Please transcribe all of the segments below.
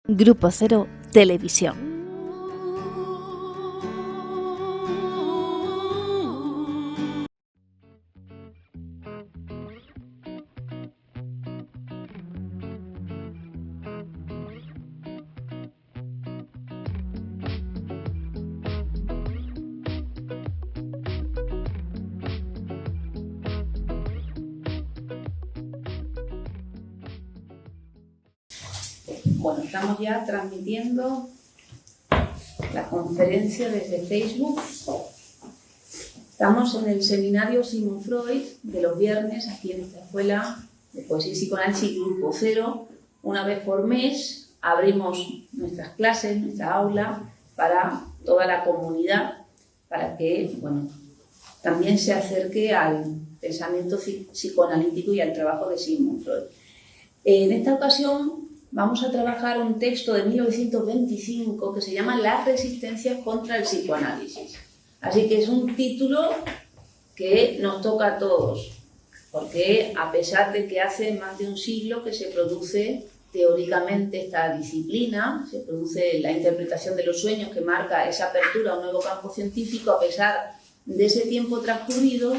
Grupo Cero Televisión. Bueno, estamos ya transmitiendo la conferencia desde Facebook. Estamos en el seminario Sigmund Freud de los viernes aquí en esta escuela de poesía y psicoanálisis Grupo Cero. Una vez por mes abrimos nuestras clases, nuestra aula para toda la comunidad, para que también se acerque al pensamiento psicoanalítico y al trabajo de Sigmund Freud. En esta ocasión vamos a trabajar un texto de 1925 que se llama Las resistencias contra el psicoanálisis. Así que es un título que nos toca a todos, porque a pesar de que hace más de un siglo que se produce teóricamente esta disciplina, se produce la interpretación de los sueños que marca esa apertura a un nuevo campo científico, a pesar de ese tiempo transcurrido,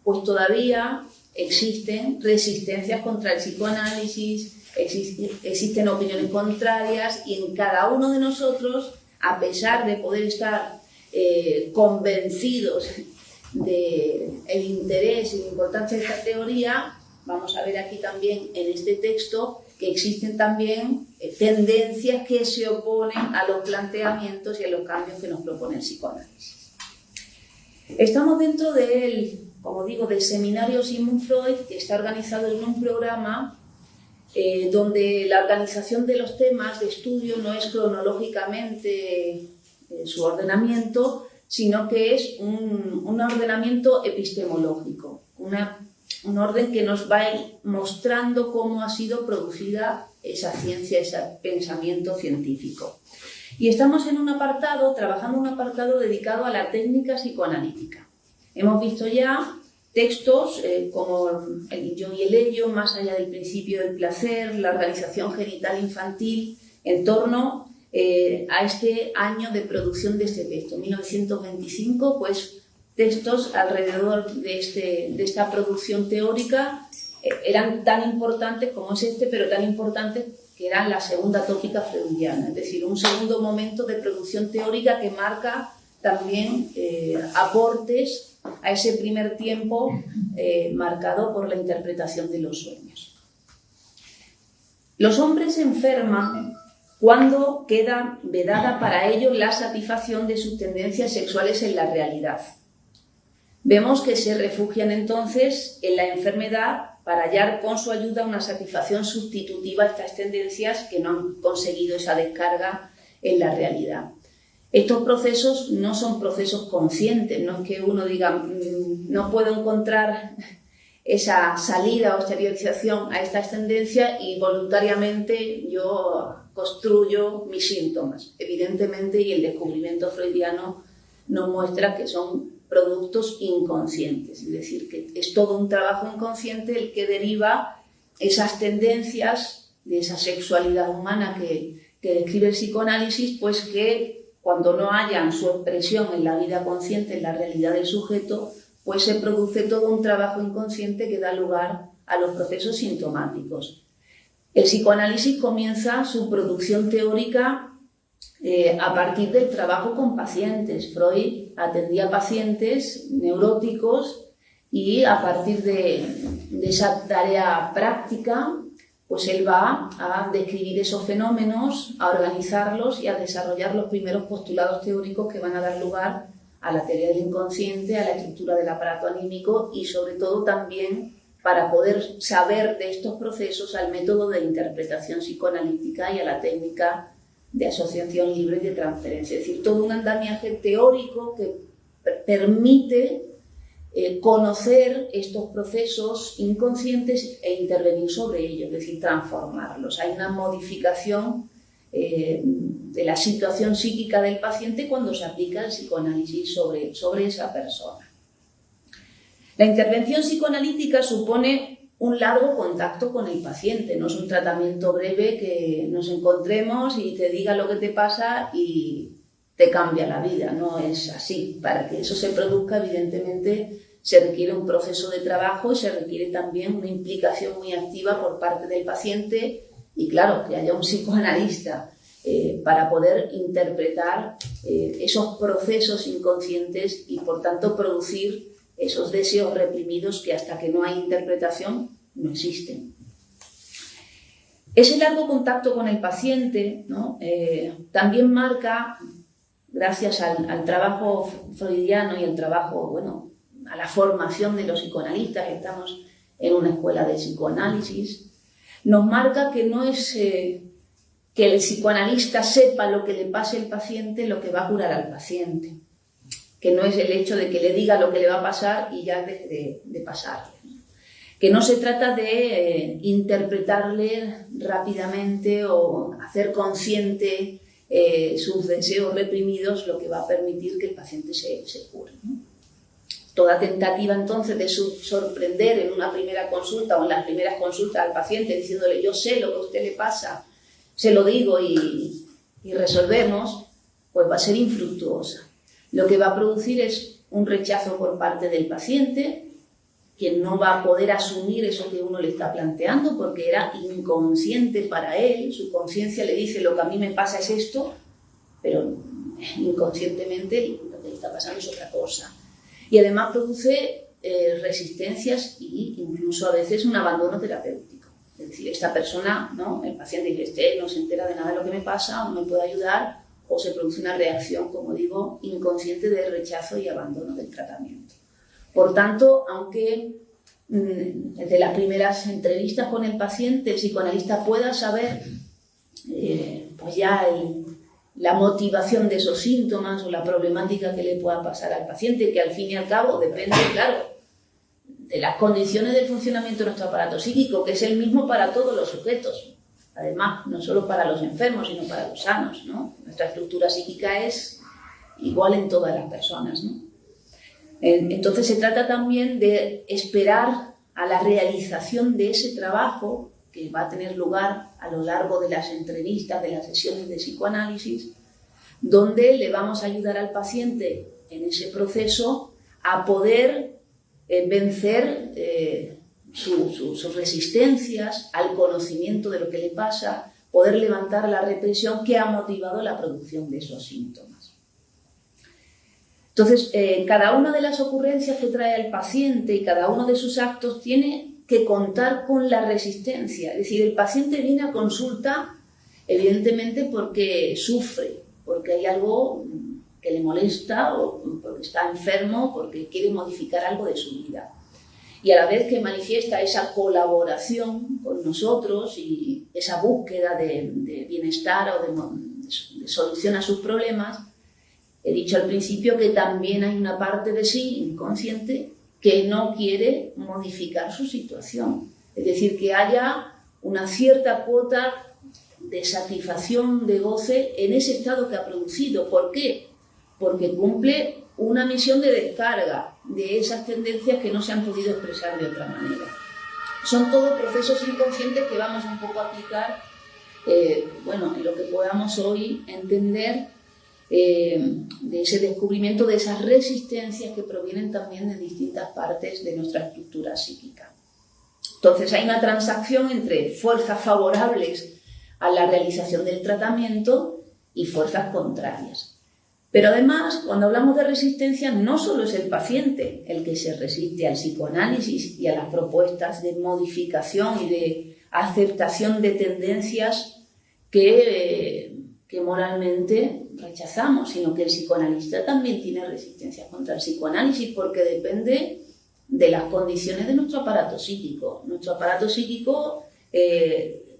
pues todavía existen resistencias contra el psicoanálisis, existen opiniones contrarias y en cada uno de nosotros, a pesar de poder estar convencidos del interés y la importancia de esta teoría, vamos a ver aquí también en este texto que existen también tendencias que se oponen a los planteamientos y a los cambios que nos propone el psicoanálisis. Estamos dentro del seminario Sigmund Freud, que está organizado en un programa donde la organización de los temas de estudio no es cronológicamente su ordenamiento, sino que es un ordenamiento epistemológico, un orden que nos va a ir mostrando cómo ha sido producida esa ciencia, ese pensamiento científico. Y estamos trabajando en un apartado dedicado a la técnica psicoanalítica. Hemos visto ya textos como el yo y el ello, más allá del principio del placer, la organización genital infantil, en torno a este año de producción de este texto, 1925, pues textos alrededor de esta producción teórica eran tan importantes como es pero tan importantes que eran la segunda tópica freudiana, es decir, un segundo momento de producción teórica que marca también aportes a ese primer tiempo marcado por la interpretación de los sueños. Los hombres se enferman cuando queda vedada para ellos la satisfacción de sus tendencias sexuales en la realidad. Vemos que se refugian entonces en la enfermedad para hallar con su ayuda una satisfacción sustitutiva a estas tendencias que no han conseguido esa descarga en la realidad. Estos procesos no son procesos conscientes, no es que uno diga no puedo encontrar esa salida o exteriorización a estas tendencias y voluntariamente yo construyo mis síntomas. Evidentemente, y el descubrimiento freudiano nos muestra que son productos inconscientes, es decir, que es todo un trabajo inconsciente el que deriva esas tendencias de esa sexualidad humana que describe el psicoanálisis, pues que cuando no hayan su expresión en la vida consciente, en la realidad del sujeto, pues se produce todo un trabajo inconsciente que da lugar a los procesos sintomáticos. El psicoanálisis comienza su producción teórica a partir del trabajo con pacientes. Freud atendía pacientes neuróticos y a partir de esa tarea práctica, pues él va a describir esos fenómenos, a organizarlos y a desarrollar los primeros postulados teóricos que van a dar lugar a la teoría del inconsciente, a la estructura del aparato anímico y sobre todo también para poder saber de estos procesos al método de interpretación psicoanalítica y a la técnica de asociación libre y de transferencia. Es decir, todo un andamiaje teórico que permite conocer estos procesos inconscientes e intervenir sobre ellos, es decir, transformarlos. Hay una modificación de la situación psíquica del paciente cuando se aplica el psicoanálisis sobre esa persona. La intervención psicoanalítica supone un largo contacto con el paciente, no es un tratamiento breve que nos encontremos y te diga lo que te pasa y te cambia la vida, no es así. Para que eso se produzca, evidentemente, se requiere un proceso de trabajo y se requiere también una implicación muy activa por parte del paciente y, claro, que haya un psicoanalista para poder interpretar esos procesos inconscientes y, por tanto, producir esos deseos reprimidos que hasta que no hay interpretación no existen. Ese largo contacto con el paciente, ¿no? También marca, gracias al trabajo freudiano y al trabajo, bueno, a la formación de los psicoanalistas, estamos en una escuela de psicoanálisis, nos marca que no es que el psicoanalista sepa lo que le pase al paciente lo que va a curar al paciente, que no es el hecho de que le diga lo que le va a pasar y ya deje de pasarle. Que no se trata de interpretarle rápidamente o hacer consciente sus deseos reprimidos, lo que va a permitir que el paciente se cure, ¿no? Toda tentativa entonces de sorprender en una primera consulta o en las primeras consultas al paciente diciéndole yo sé lo que a usted le pasa, se lo digo y resolvemos, pues va a ser infructuosa. Lo que va a producir es un rechazo por parte del paciente, quien no va a poder asumir eso que uno le está planteando porque era inconsciente para él, su conciencia le dice lo que a mí me pasa es esto, pero inconscientemente lo que le está pasando es otra cosa. Y además produce resistencias e incluso a veces un abandono terapéutico. Es decir, esta persona, ¿no? El paciente dice, no se entera de nada de lo que me pasa, no me puede ayudar, o se produce una reacción, como digo, inconsciente de rechazo y abandono del tratamiento. Por tanto, aunque desde las primeras entrevistas con el paciente el psicoanalista pueda saber pues ya la motivación de esos síntomas o la problemática que le pueda pasar al paciente, que al fin y al cabo depende, claro, de las condiciones del funcionamiento de nuestro aparato psíquico, que es el mismo para todos los sujetos. Además, no solo para los enfermos, sino para los sanos, ¿no? Nuestra estructura psíquica es igual en todas las personas, ¿no? Entonces se trata también de esperar a la realización de ese trabajo que va a tener lugar a lo largo de las entrevistas, de las sesiones de psicoanálisis, donde le vamos a ayudar al paciente en ese proceso a poder vencer sus resistencias al conocimiento de lo que le pasa, poder levantar la represión que ha motivado la producción de esos síntomas. Entonces, cada una de las ocurrencias que trae el paciente y cada uno de sus actos tiene que contar con la resistencia. Es decir, el paciente viene a consulta, evidentemente, porque sufre, porque hay algo que le molesta, o porque está enfermo, porque quiere modificar algo de su vida. Y a la vez que manifiesta esa colaboración con nosotros y esa búsqueda de bienestar o de solución a sus problemas, he dicho al principio que también hay una parte de sí inconsciente que no quiere modificar su situación. Es decir, que haya una cierta cuota de satisfacción, de goce en ese estado que ha producido. ¿Por qué? Porque cumple una misión de descarga de esas tendencias que no se han podido expresar de otra manera. Son todos procesos inconscientes que vamos un poco a aplicar en lo que podamos hoy entender de ese descubrimiento de esas resistencias que provienen también de distintas partes de nuestra estructura psíquica. Entonces hay una transacción entre fuerzas favorables a la realización del tratamiento y fuerzas contrarias. Pero además, cuando hablamos de resistencia, no solo es el paciente el que se resiste al psicoanálisis y a las propuestas de modificación y de aceptación de tendencias que moralmente rechazamos, sino que el psicoanalista también tiene resistencia contra el psicoanálisis porque depende de las condiciones de nuestro aparato psíquico. Nuestro aparato psíquico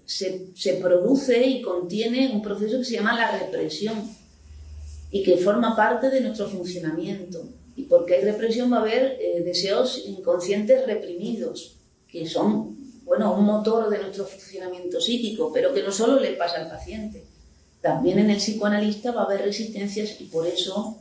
se produce y contiene un proceso que se llama la represión y que forma parte de nuestro funcionamiento. Y porque hay represión va a haber deseos inconscientes reprimidos, que son, un motor de nuestro funcionamiento psíquico, pero que no solo le pasa al paciente. También en el psicoanalista va a haber resistencias y por eso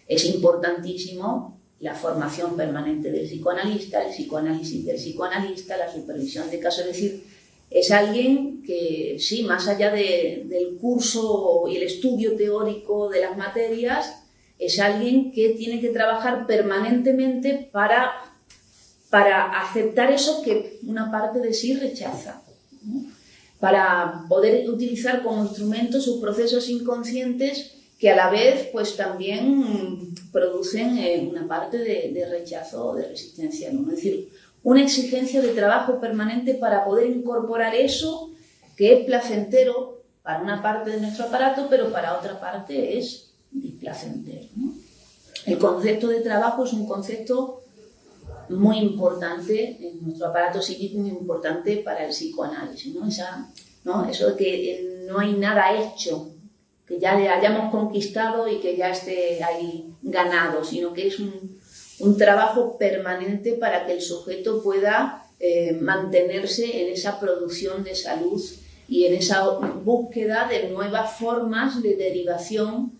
es importantísimo la formación permanente del psicoanalista, el psicoanálisis del psicoanalista, la supervisión de casos. Es decir, es alguien que, sí, más allá del curso y el estudio teórico de las materias, es alguien que tiene que trabajar permanentemente para aceptar eso que una parte de sí rechaza, ¿no? Para poder utilizar como instrumento sus procesos inconscientes que a la vez pues también producen una parte de rechazo o de resistencia, ¿no? Es decir, una exigencia de trabajo permanente para poder incorporar eso que es placentero para una parte de nuestro aparato, pero para otra parte es displacentero, ¿no? El concepto de trabajo es un concepto muy importante en nuestro aparato psíquico, muy importante para el psicoanálisis, ¿no? Eso de que no hay nada hecho, que ya le hayamos conquistado y que ya esté ahí ganado, sino que es un trabajo permanente para que el sujeto pueda mantenerse en esa producción de salud y en esa búsqueda de nuevas formas de derivación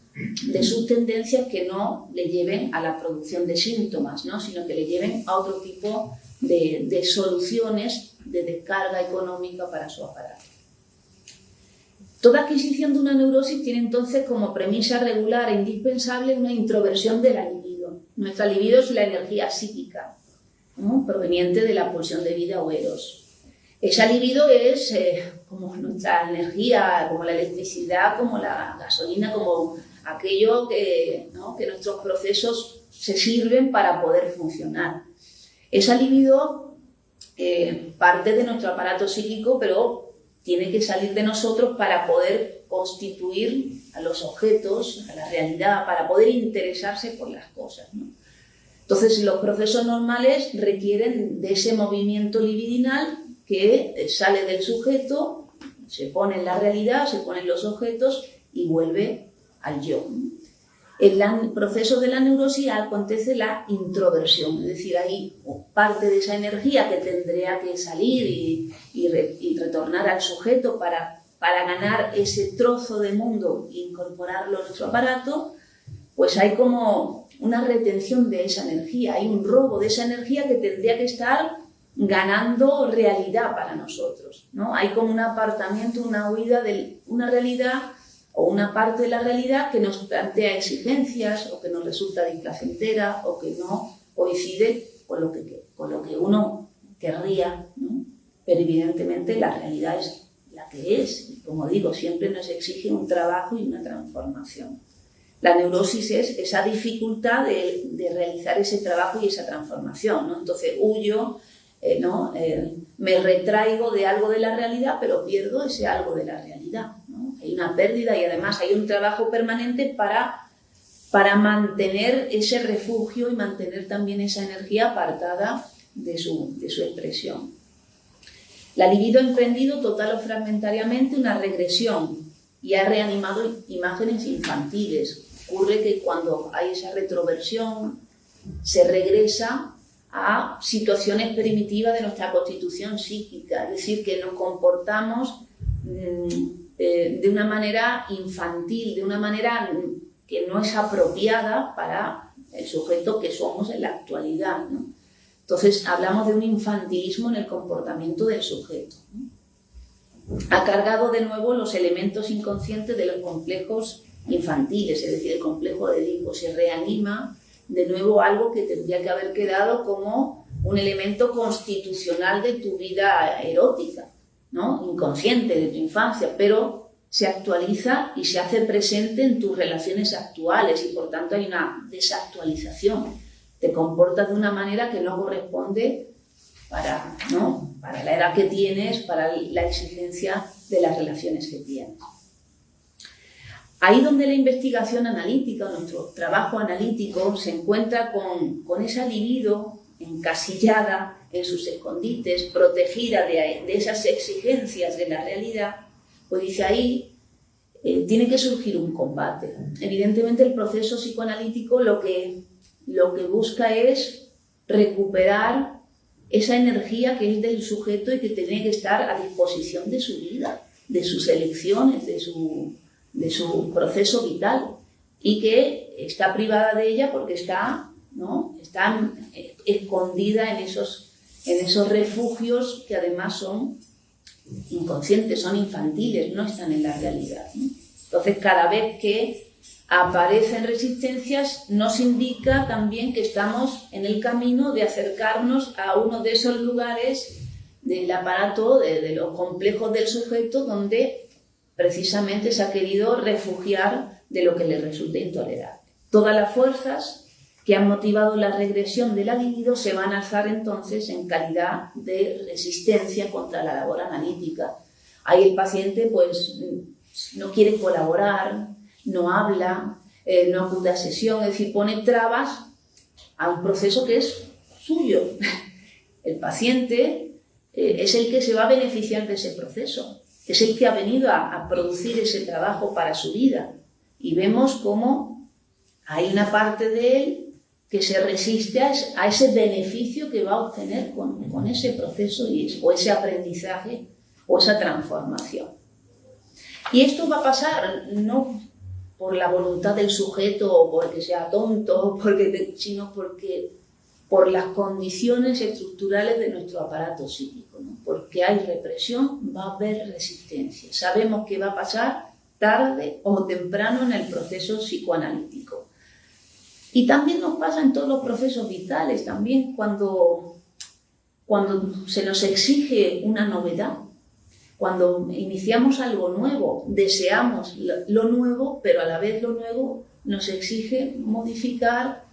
de sus tendencias que no le lleven a la producción de síntomas, ¿no? Sino que le lleven a otro tipo de soluciones de descarga económica para su aparato. Toda adquisición de una neurosis tiene entonces como premisa regular e indispensable una introversión de la libido. Nuestra libido es la energía psíquica, ¿no? Proveniente de la pulsión de vida o eros. Esa libido es como nuestra energía, como la electricidad, como la gasolina, como aquello que, ¿no? que nuestros procesos se sirven para poder funcionar. Esa libido parte de nuestro aparato psíquico, pero tiene que salir de nosotros para poder constituir a los objetos, a la realidad, para poder interesarse por las cosas, ¿no? Entonces, los procesos normales requieren de ese movimiento libidinal que sale del sujeto, se pone en la realidad, se ponen los objetos y vuelve al yo. En el proceso de la neurosis acontece la introversión, es decir, hay parte de esa energía que tendría que salir y retornar al sujeto para ganar ese trozo de mundo e incorporarlo a nuestro aparato, pues hay como una retención de esa energía, hay un robo de esa energía que tendría que estar ganando realidad para nosotros, ¿no? Hay como un apartamiento, una huida de una realidad o una parte de la realidad que nos plantea exigencias o que nos resulta displacentera o que no coincide con lo que uno querría, ¿no? Pero evidentemente la realidad es la que es y, como digo, siempre nos exige un trabajo y una transformación. La neurosis es esa dificultad de realizar ese trabajo y esa transformación, ¿no? Entonces huyo, me retraigo de algo de la realidad, pero pierdo ese algo de la realidad, ¿no? Hay una pérdida y además hay un trabajo permanente para mantener ese refugio y mantener también esa energía apartada de su expresión. La libido ha emprendido total o fragmentariamente una regresión y ha reanimado imágenes infantiles. Ocurre que cuando hay esa retroversión se regresa a situaciones primitivas de nuestra constitución psíquica, es decir, que nos comportamos de una manera infantil, de una manera que no es apropiada para el sujeto que somos en la actualidad, ¿no? Entonces hablamos de un infantilismo en el comportamiento del sujeto, ¿no? Ha cargado de nuevo los elementos inconscientes de los complejos infantiles, es decir, el complejo de Edipo. Se reanima de nuevo algo que tendría que haber quedado como un elemento constitucional de tu vida erótica, ¿no? Inconsciente de tu infancia, pero se actualiza y se hace presente en tus relaciones actuales y por tanto hay una desactualización. Te comportas de una manera que no corresponde para la edad que tienes, para la exigencia de las relaciones que tienes. Ahí donde la investigación analítica, nuestro trabajo analítico, se encuentra con esa libido encasillada en sus escondites, protegida de esas exigencias de la realidad, pues dice ahí tiene que surgir un combate. Evidentemente el proceso psicoanalítico lo que busca es recuperar esa energía que es del sujeto y que tiene que estar a disposición de su vida, de sus elecciones, de su proceso vital y que está privada de ella porque está ¿no? Está escondida en esos refugios que además son inconscientes, son infantiles, no están en la realidad, ¿no? Entonces, cada vez que aparecen resistencias, nos indica también que estamos en el camino de acercarnos a uno de esos lugares del aparato, de los complejos del sujeto, donde precisamente se ha querido refugiar de lo que le resulta intolerable. Todas las fuerzas que han motivado la regresión de la libido se van a alzar entonces en calidad de resistencia contra la labor analítica. Ahí el paciente pues no quiere colaborar, no habla, no acude a sesión, es decir, pone trabas a un proceso que es suyo. El paciente es el que se va a beneficiar de ese proceso, es el que ha venido a producir ese trabajo para su vida. Y vemos cómo hay una parte de él que se resiste a ese beneficio que va a obtener con ese proceso o ese aprendizaje o esa transformación. Y esto va a pasar no por la voluntad del sujeto o porque sea tonto, sino por las condiciones estructurales de nuestro aparato psíquico, ¿no? Porque hay represión, va a haber resistencia. Sabemos que va a pasar tarde o temprano en el proceso psicoanalítico. Y también nos pasa en todos los procesos vitales, también cuando se nos exige una novedad, cuando iniciamos algo nuevo, deseamos lo nuevo, pero a la vez lo nuevo nos exige modificar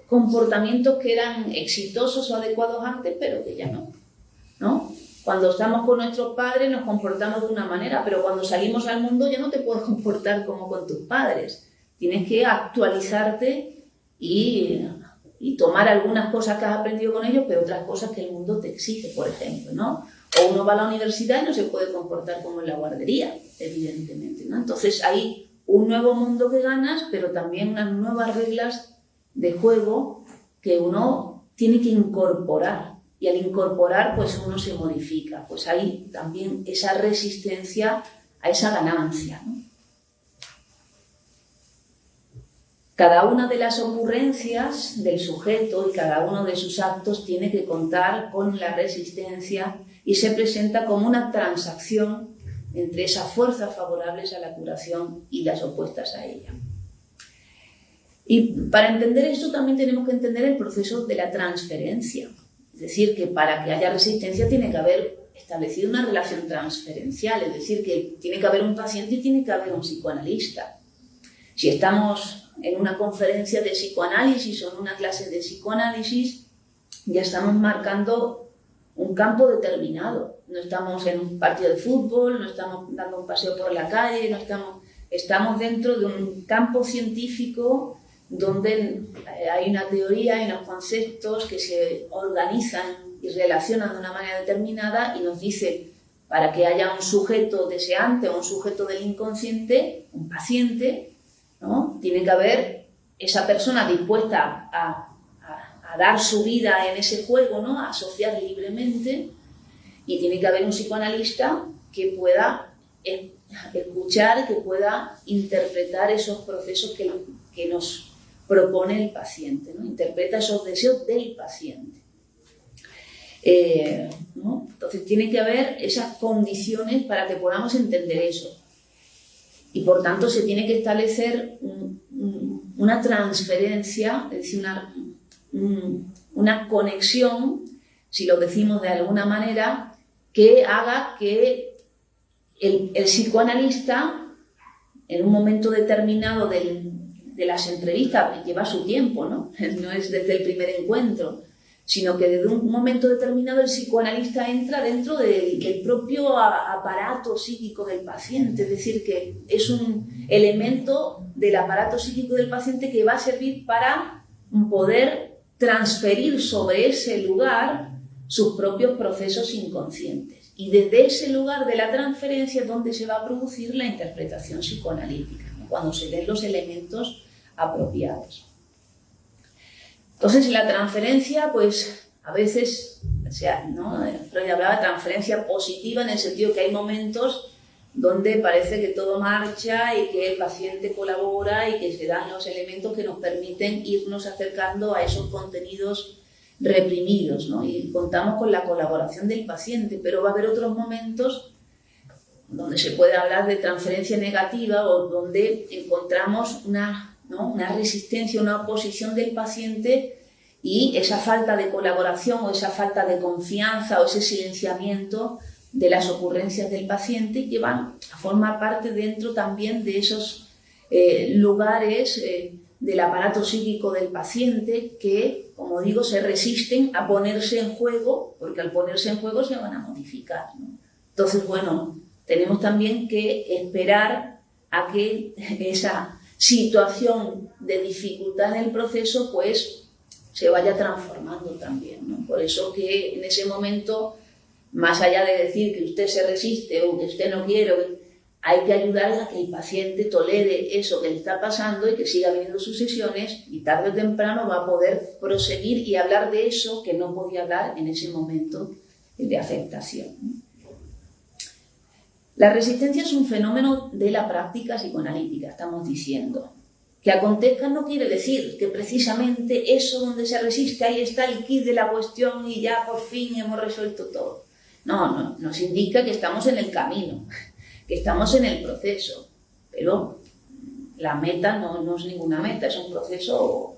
comportamientos que eran exitosos o adecuados antes, pero que ya no, ¿no? Cuando estamos con nuestros padres nos comportamos de una manera, pero cuando salimos al mundo ya no te puedes comportar como con tus padres. Tienes que actualizarte y tomar algunas cosas que has aprendido con ellos, pero otras cosas que el mundo te exige, por ejemplo, ¿no? O uno va a la universidad y no se puede comportar como en la guardería, evidentemente, ¿no? Entonces hay un nuevo mundo que ganas, pero también unas nuevas reglas de juego que uno tiene que incorporar. Y al incorporar, pues uno se modifica. Pues hay también esa resistencia a esa ganancia, ¿no? Cada una de las ocurrencias del sujeto y cada uno de sus actos tiene que contar con la resistencia y se presenta como una transacción entre esas fuerzas favorables a la curación y las opuestas a ella. Y para entender esto también tenemos que entender el proceso de la transferencia. Es decir, que para que haya resistencia tiene que haber establecido una relación transferencial, es decir, que tiene que haber un paciente y tiene que haber un psicoanalista. Si estamos en una conferencia de psicoanálisis o en una clase de psicoanálisis, ya estamos marcando un campo determinado. No estamos en un partido de fútbol, no estamos dando un paseo por la calle, estamos dentro de un campo científico donde hay una teoría, hay unos conceptos que se organizan y relacionan de una manera determinada y nos dice, para que haya un sujeto deseante o un sujeto del inconsciente, un paciente, ¿no? Tiene que haber esa persona dispuesta a dar su vida en ese juego, ¿no? A asociar libremente, y tiene que haber un psicoanalista que pueda escuchar, que pueda interpretar esos procesos que nos propone el paciente, ¿no? Interpreta esos deseos del paciente. ¿No? Entonces tiene que haber esas condiciones para que podamos entender eso. Y por tanto se tiene que establecer una transferencia, es decir, una conexión, si lo decimos de alguna manera, que haga que el psicoanalista, en un momento determinado de las entrevistas, lleva su tiempo, ¿no? No es desde el primer encuentro, sino que desde un momento determinado el psicoanalista entra dentro del propio aparato psíquico del paciente, es decir, que es un elemento del aparato psíquico del paciente que va a servir para poder transferir sobre ese lugar sus propios procesos inconscientes. Y desde ese lugar de la transferencia es donde se va a producir la interpretación psicoanalítica, ¿no? Cuando se den los elementos apropiados. Entonces, la transferencia, pues, a veces, o sea, ¿no? Freud hablaba de transferencia positiva en el sentido que hay momentos donde parece que todo marcha y que el paciente colabora y que se dan los elementos que nos permiten irnos acercando a esos contenidos reprimidos, ¿no? Y contamos con la colaboración del paciente, pero va a haber otros momentos donde se puede hablar de transferencia negativa o donde encontramos una resistencia, una oposición del paciente y esa falta de colaboración o esa falta de confianza o ese silenciamiento de las ocurrencias del paciente que van a formar parte dentro también de esos lugares del aparato psíquico del paciente que, como digo, se resisten a ponerse en juego, porque al ponerse en juego se van a modificar, ¿no? Entonces, bueno, tenemos también que esperar a que esa situación de dificultad en el proceso pues se vaya transformando también, ¿no? Por eso que en ese momento, más allá de decir que usted se resiste o que usted no quiere, hay que ayudarle a que el paciente tolere eso que le está pasando y que siga viniendo sus sesiones y tarde o temprano va a poder proseguir y hablar de eso que no podía hablar en ese momento de afectación. La resistencia es un fenómeno de la práctica psicoanalítica, estamos diciendo. Que acontezca no quiere decir que precisamente eso donde se resiste, ahí está el quid de la cuestión y ya por fin hemos resuelto todo. No, nos indica que estamos en el camino, que estamos en el proceso, pero la meta no es ninguna meta, es un proceso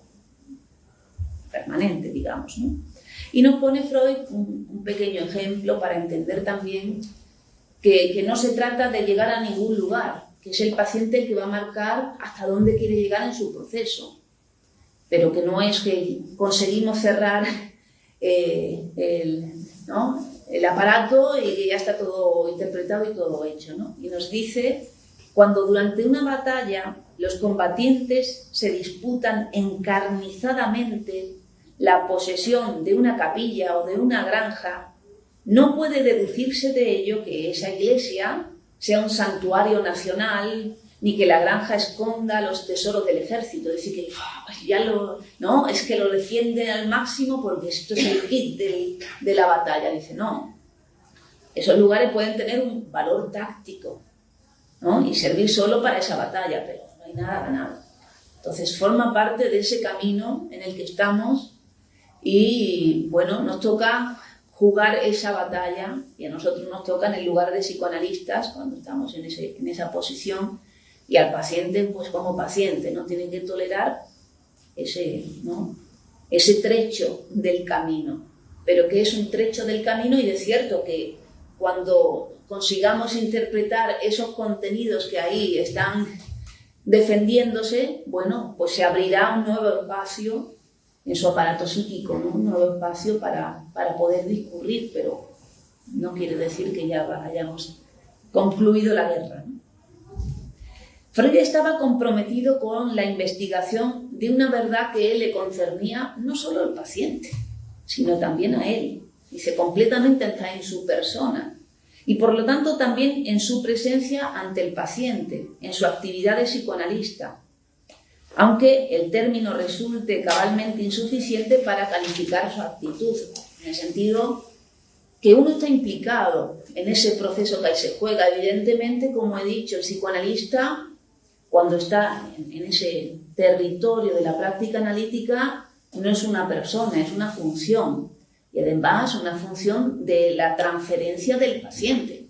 permanente, digamos, ¿no? Y nos pone Freud un pequeño ejemplo para entender también que no se trata de llegar a ningún lugar, que es el paciente el que va a marcar hasta dónde quiere llegar en su proceso, pero que no es que conseguimos cerrar el aparato y que ya está todo interpretado y todo hecho, ¿no? Y nos dice, cuando durante una batalla los combatientes se disputan encarnizadamente la posesión de una capilla o de una granja, no puede deducirse de ello que esa iglesia sea un santuario nacional, ni que la granja esconda los tesoros del ejército. Es decir, que es que lo defienden al máximo porque esto es el kit de la batalla. Dice, no, esos lugares pueden tener un valor táctico, ¿no? Y servir solo para esa batalla, pero no hay nada ganado. Entonces forma parte de ese camino en el que estamos y, bueno, nos toca jugar esa batalla y a nosotros nos toca en el lugar de psicoanalistas cuando estamos en esa posición y al paciente pues como paciente no tienen que tolerar ese trecho del camino, pero que es un trecho del camino y de cierto que cuando consigamos interpretar esos contenidos que ahí están defendiéndose, bueno, pues se abrirá un nuevo espacio en su aparato psíquico, ¿no? Un nuevo espacio para poder discurrir, pero no quiere decir que ya hayamos concluido la guerra, ¿no? Freud estaba comprometido con la investigación de una verdad que le concernía no solo al paciente, sino también a él. Dice, completamente está en su persona y por lo tanto también en su presencia ante el paciente, en su actividad de psicoanalista, aunque el término resulte cabalmente insuficiente para calificar su actitud, en el sentido que uno está implicado en ese proceso que ahí se juega. Evidentemente, como he dicho, el psicoanalista, cuando está en ese territorio de la práctica analítica, no es una persona, es una función, y además una función de la transferencia del paciente.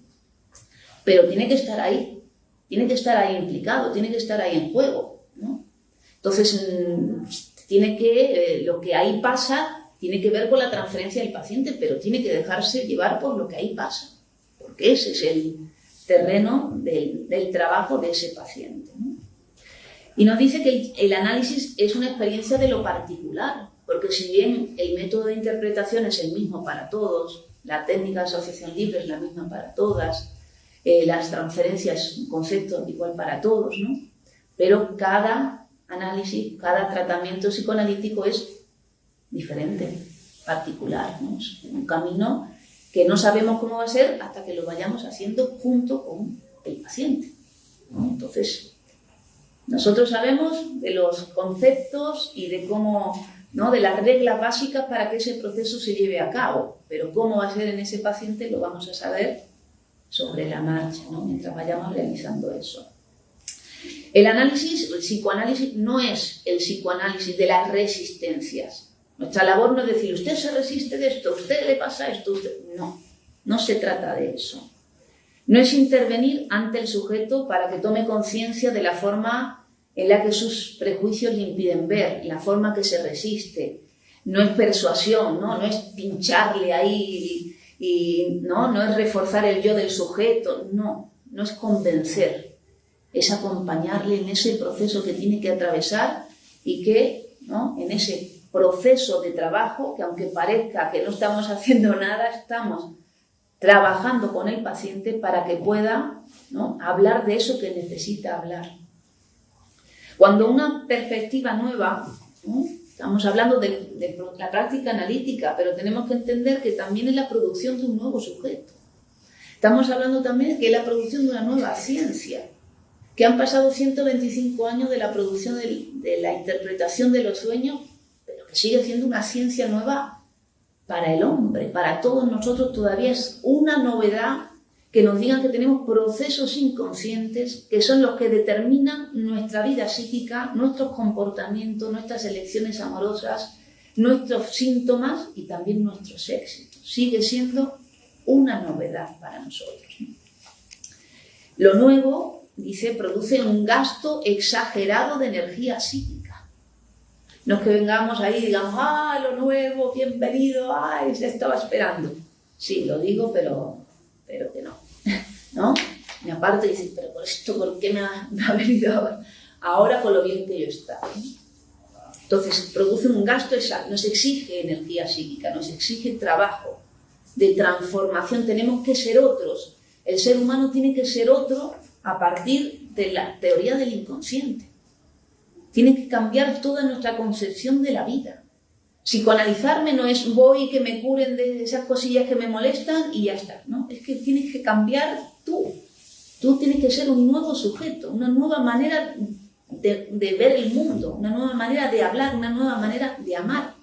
Pero tiene que estar ahí implicado, tiene que estar ahí en juego, ¿no? Entonces, lo que ahí pasa tiene que ver con la transferencia del paciente, pero tiene que dejarse llevar por lo que ahí pasa, porque ese es el terreno del trabajo de ese paciente, ¿no? Y nos dice que el análisis es una experiencia de lo particular, porque si bien el método de interpretación es el mismo para todos, la técnica de asociación libre es la misma para todas, las transferencias, un concepto igual para todos, ¿no? Pero cada análisis, cada tratamiento psicoanalítico es diferente, particular, ¿no? Es un camino que no sabemos cómo va a ser hasta que lo vayamos haciendo junto con el paciente, ¿no? Entonces, nosotros sabemos de los conceptos y de cómo, ¿no?, de las reglas básicas para que ese proceso se lleve a cabo, pero cómo va a ser en ese paciente lo vamos a saber sobre la marcha, ¿no? Mientras vayamos realizando eso. El psicoanálisis no es el psicoanálisis de las resistencias. Nuestra labor no es decir, usted se resiste de esto, a usted le pasa esto, no se trata de eso. No es intervenir ante el sujeto para que tome conciencia de la forma en la que sus prejuicios le impiden ver, la forma que se resiste. No es persuasión, no es pincharle ahí y no es reforzar el yo del sujeto, no es convencer, es acompañarle en ese proceso que tiene que atravesar y que, ¿no?, en ese proceso de trabajo, que aunque parezca que no estamos haciendo nada, estamos trabajando con el paciente para que pueda, ¿no?, hablar de eso que necesita hablar. Cuando una perspectiva nueva, ¿no?, estamos hablando de la práctica analítica, pero tenemos que entender que también es la producción de un nuevo sujeto. Estamos hablando también que es la producción de una nueva ciencia, que han pasado 125 años de la producción de la interpretación de los sueños, pero que sigue siendo una ciencia nueva para el hombre, para todos nosotros. Todavía es una novedad que nos digan que tenemos procesos inconscientes que son los que determinan nuestra vida psíquica, nuestros comportamientos, nuestras elecciones amorosas, nuestros síntomas y también nuestros éxitos. Sigue siendo una novedad para nosotros. Lo nuevo, dice, produce un gasto exagerado de energía psíquica. No es que vengamos ahí y digamos, lo nuevo, bienvenido, se estaba esperando. Sí, lo digo, pero que no. Y aparte dices, pero por esto, ¿por qué me ha venido ahora con lo bien que yo estaba? Entonces, produce un gasto exacto, nos exige energía psíquica, nos exige trabajo de transformación, tenemos que ser otros. El ser humano tiene que ser otro a partir de la teoría del inconsciente. Tiene que cambiar toda nuestra concepción de la vida. Psicoanalizarme no es voy y que me curen de esas cosillas que me molestan y ya está, ¿no? Es que tienes que cambiar tú. Tú tienes que ser un nuevo sujeto, una nueva manera de ver el mundo, una nueva manera de hablar, una nueva manera de amar.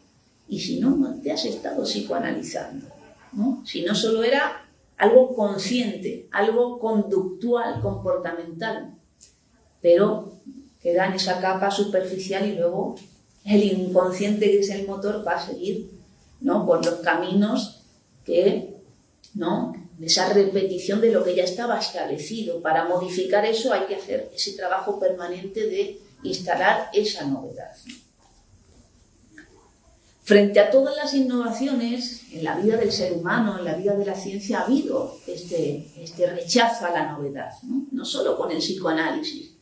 Y si no te has estado psicoanalizando, ¿no? Si no solo era algo consciente, algo conductual, comportamental, pero queda en esa capa superficial y luego el inconsciente, que es el motor, va a seguir, ¿no?, por los caminos que, ¿no?, de esa repetición de lo que ya estaba establecido. Para modificar eso hay que hacer ese trabajo permanente de instalar esa novedad. Frente a todas las innovaciones en la vida del ser humano, en la vida de la ciencia, ha habido este rechazo a la novedad, no solo con el psicoanálisis,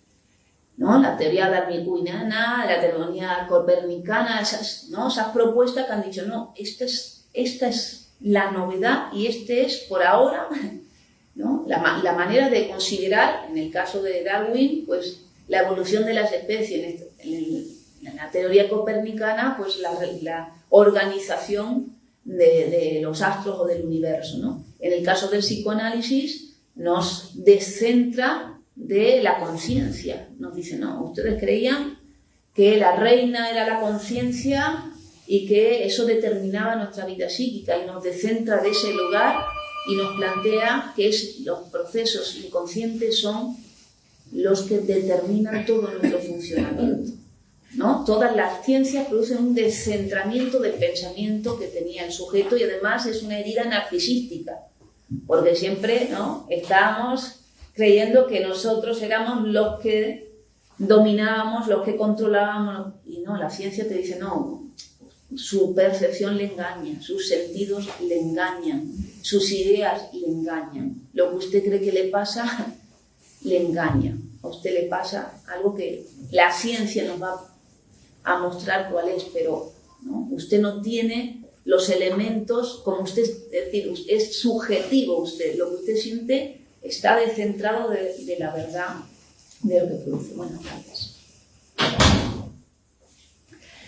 ¿no? La teoría darwiniana, la teoría copernicana, esas propuestas que han dicho, no, esta es la novedad y este es, por ahora, ¿no?, la manera de considerar, en el caso de Darwin, pues la evolución de las especies. En la teoría copernicana, pues la organización de los astros o del universo, ¿no? En el caso del psicoanálisis, nos descentra de la conciencia. Nos dice, no, ustedes creían que la reina era la conciencia y que eso determinaba nuestra vida psíquica, y nos descentra de ese lugar y nos plantea que los procesos inconscientes son los que determinan todo nuestro funcionamiento, ¿no? Todas las ciencias producen un descentramiento del pensamiento que tenía el sujeto, y además es una herida narcisística, porque siempre, ¿no?, estábamos creyendo que nosotros éramos los que dominábamos, los que controlábamos, y no, la ciencia te dice, no, su percepción le engaña, sus sentidos le engañan, sus ideas le engañan, lo que usted cree que le pasa, le engaña, a usted le pasa algo que la ciencia nos va a mostrar cuál es, pero ¿no?, usted no tiene los elementos como usted, es decir, es subjetivo usted, lo que usted siente está descentrado de la verdad de lo que produce. Bueno, gracias.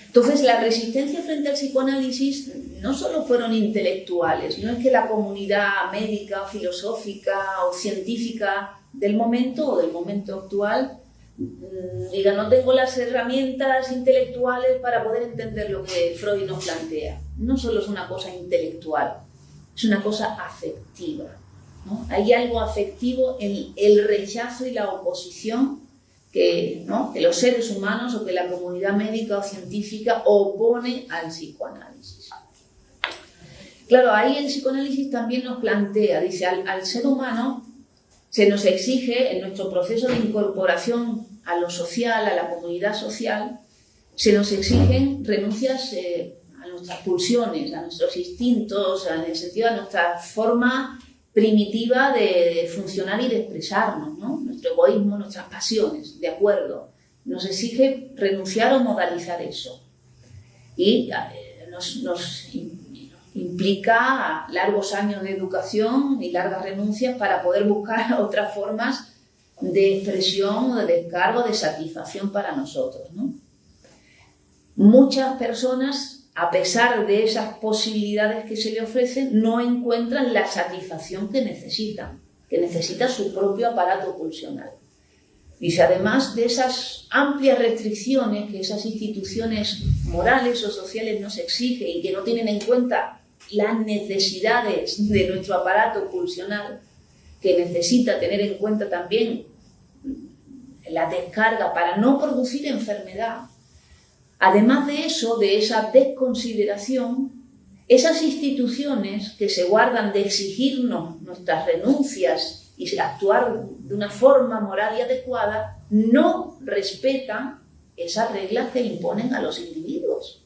Entonces, la resistencia frente al psicoanálisis no solo fueron intelectuales, no es que la comunidad médica, o filosófica o científica del momento actual diga, no tengo las herramientas intelectuales para poder entender lo que Freud nos plantea. No solo es una cosa intelectual, es una cosa afectiva. ¿no? Hay algo afectivo en el rechazo y la oposición que los seres humanos o que la comunidad médica o científica opone al psicoanálisis. Claro, ahí el psicoanálisis también nos plantea, dice, al ser humano se nos exige en nuestro proceso de incorporación a lo social, a la comunidad social, se nos exigen renuncias a nuestras pulsiones, a nuestros instintos, en el sentido de nuestra forma primitiva de funcionar y de expresarnos, ¿no? Nuestro egoísmo, nuestras pasiones, de acuerdo. Nos exige renunciar o modalizar eso. Y nos implica largos años de educación y largas renuncias para poder buscar otras formas de expresión, de descargo, de satisfacción para nosotros, ¿no? Muchas personas, a pesar de esas posibilidades que se le ofrecen, no encuentran la satisfacción que necesita su propio aparato pulsional. Dice, además de esas amplias restricciones que esas instituciones morales o sociales nos exigen y que no tienen en cuenta las necesidades de nuestro aparato pulsional, que necesita tener en cuenta también la descarga para no producir enfermedad. Además de eso, de esa desconsideración, esas instituciones que se guardan de exigirnos nuestras renuncias y actuar de una forma moral y adecuada, no respetan esas reglas que imponen a los individuos.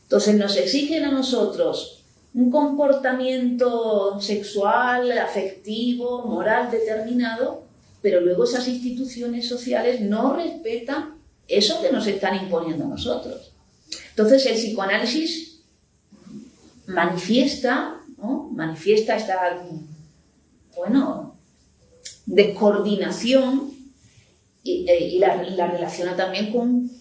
Entonces nos exigen a nosotros un comportamiento sexual, afectivo, moral determinado, pero luego esas instituciones sociales no respetan eso que nos están imponiendo a nosotros. Entonces el psicoanálisis manifiesta esta, descoordinación y la relaciona también con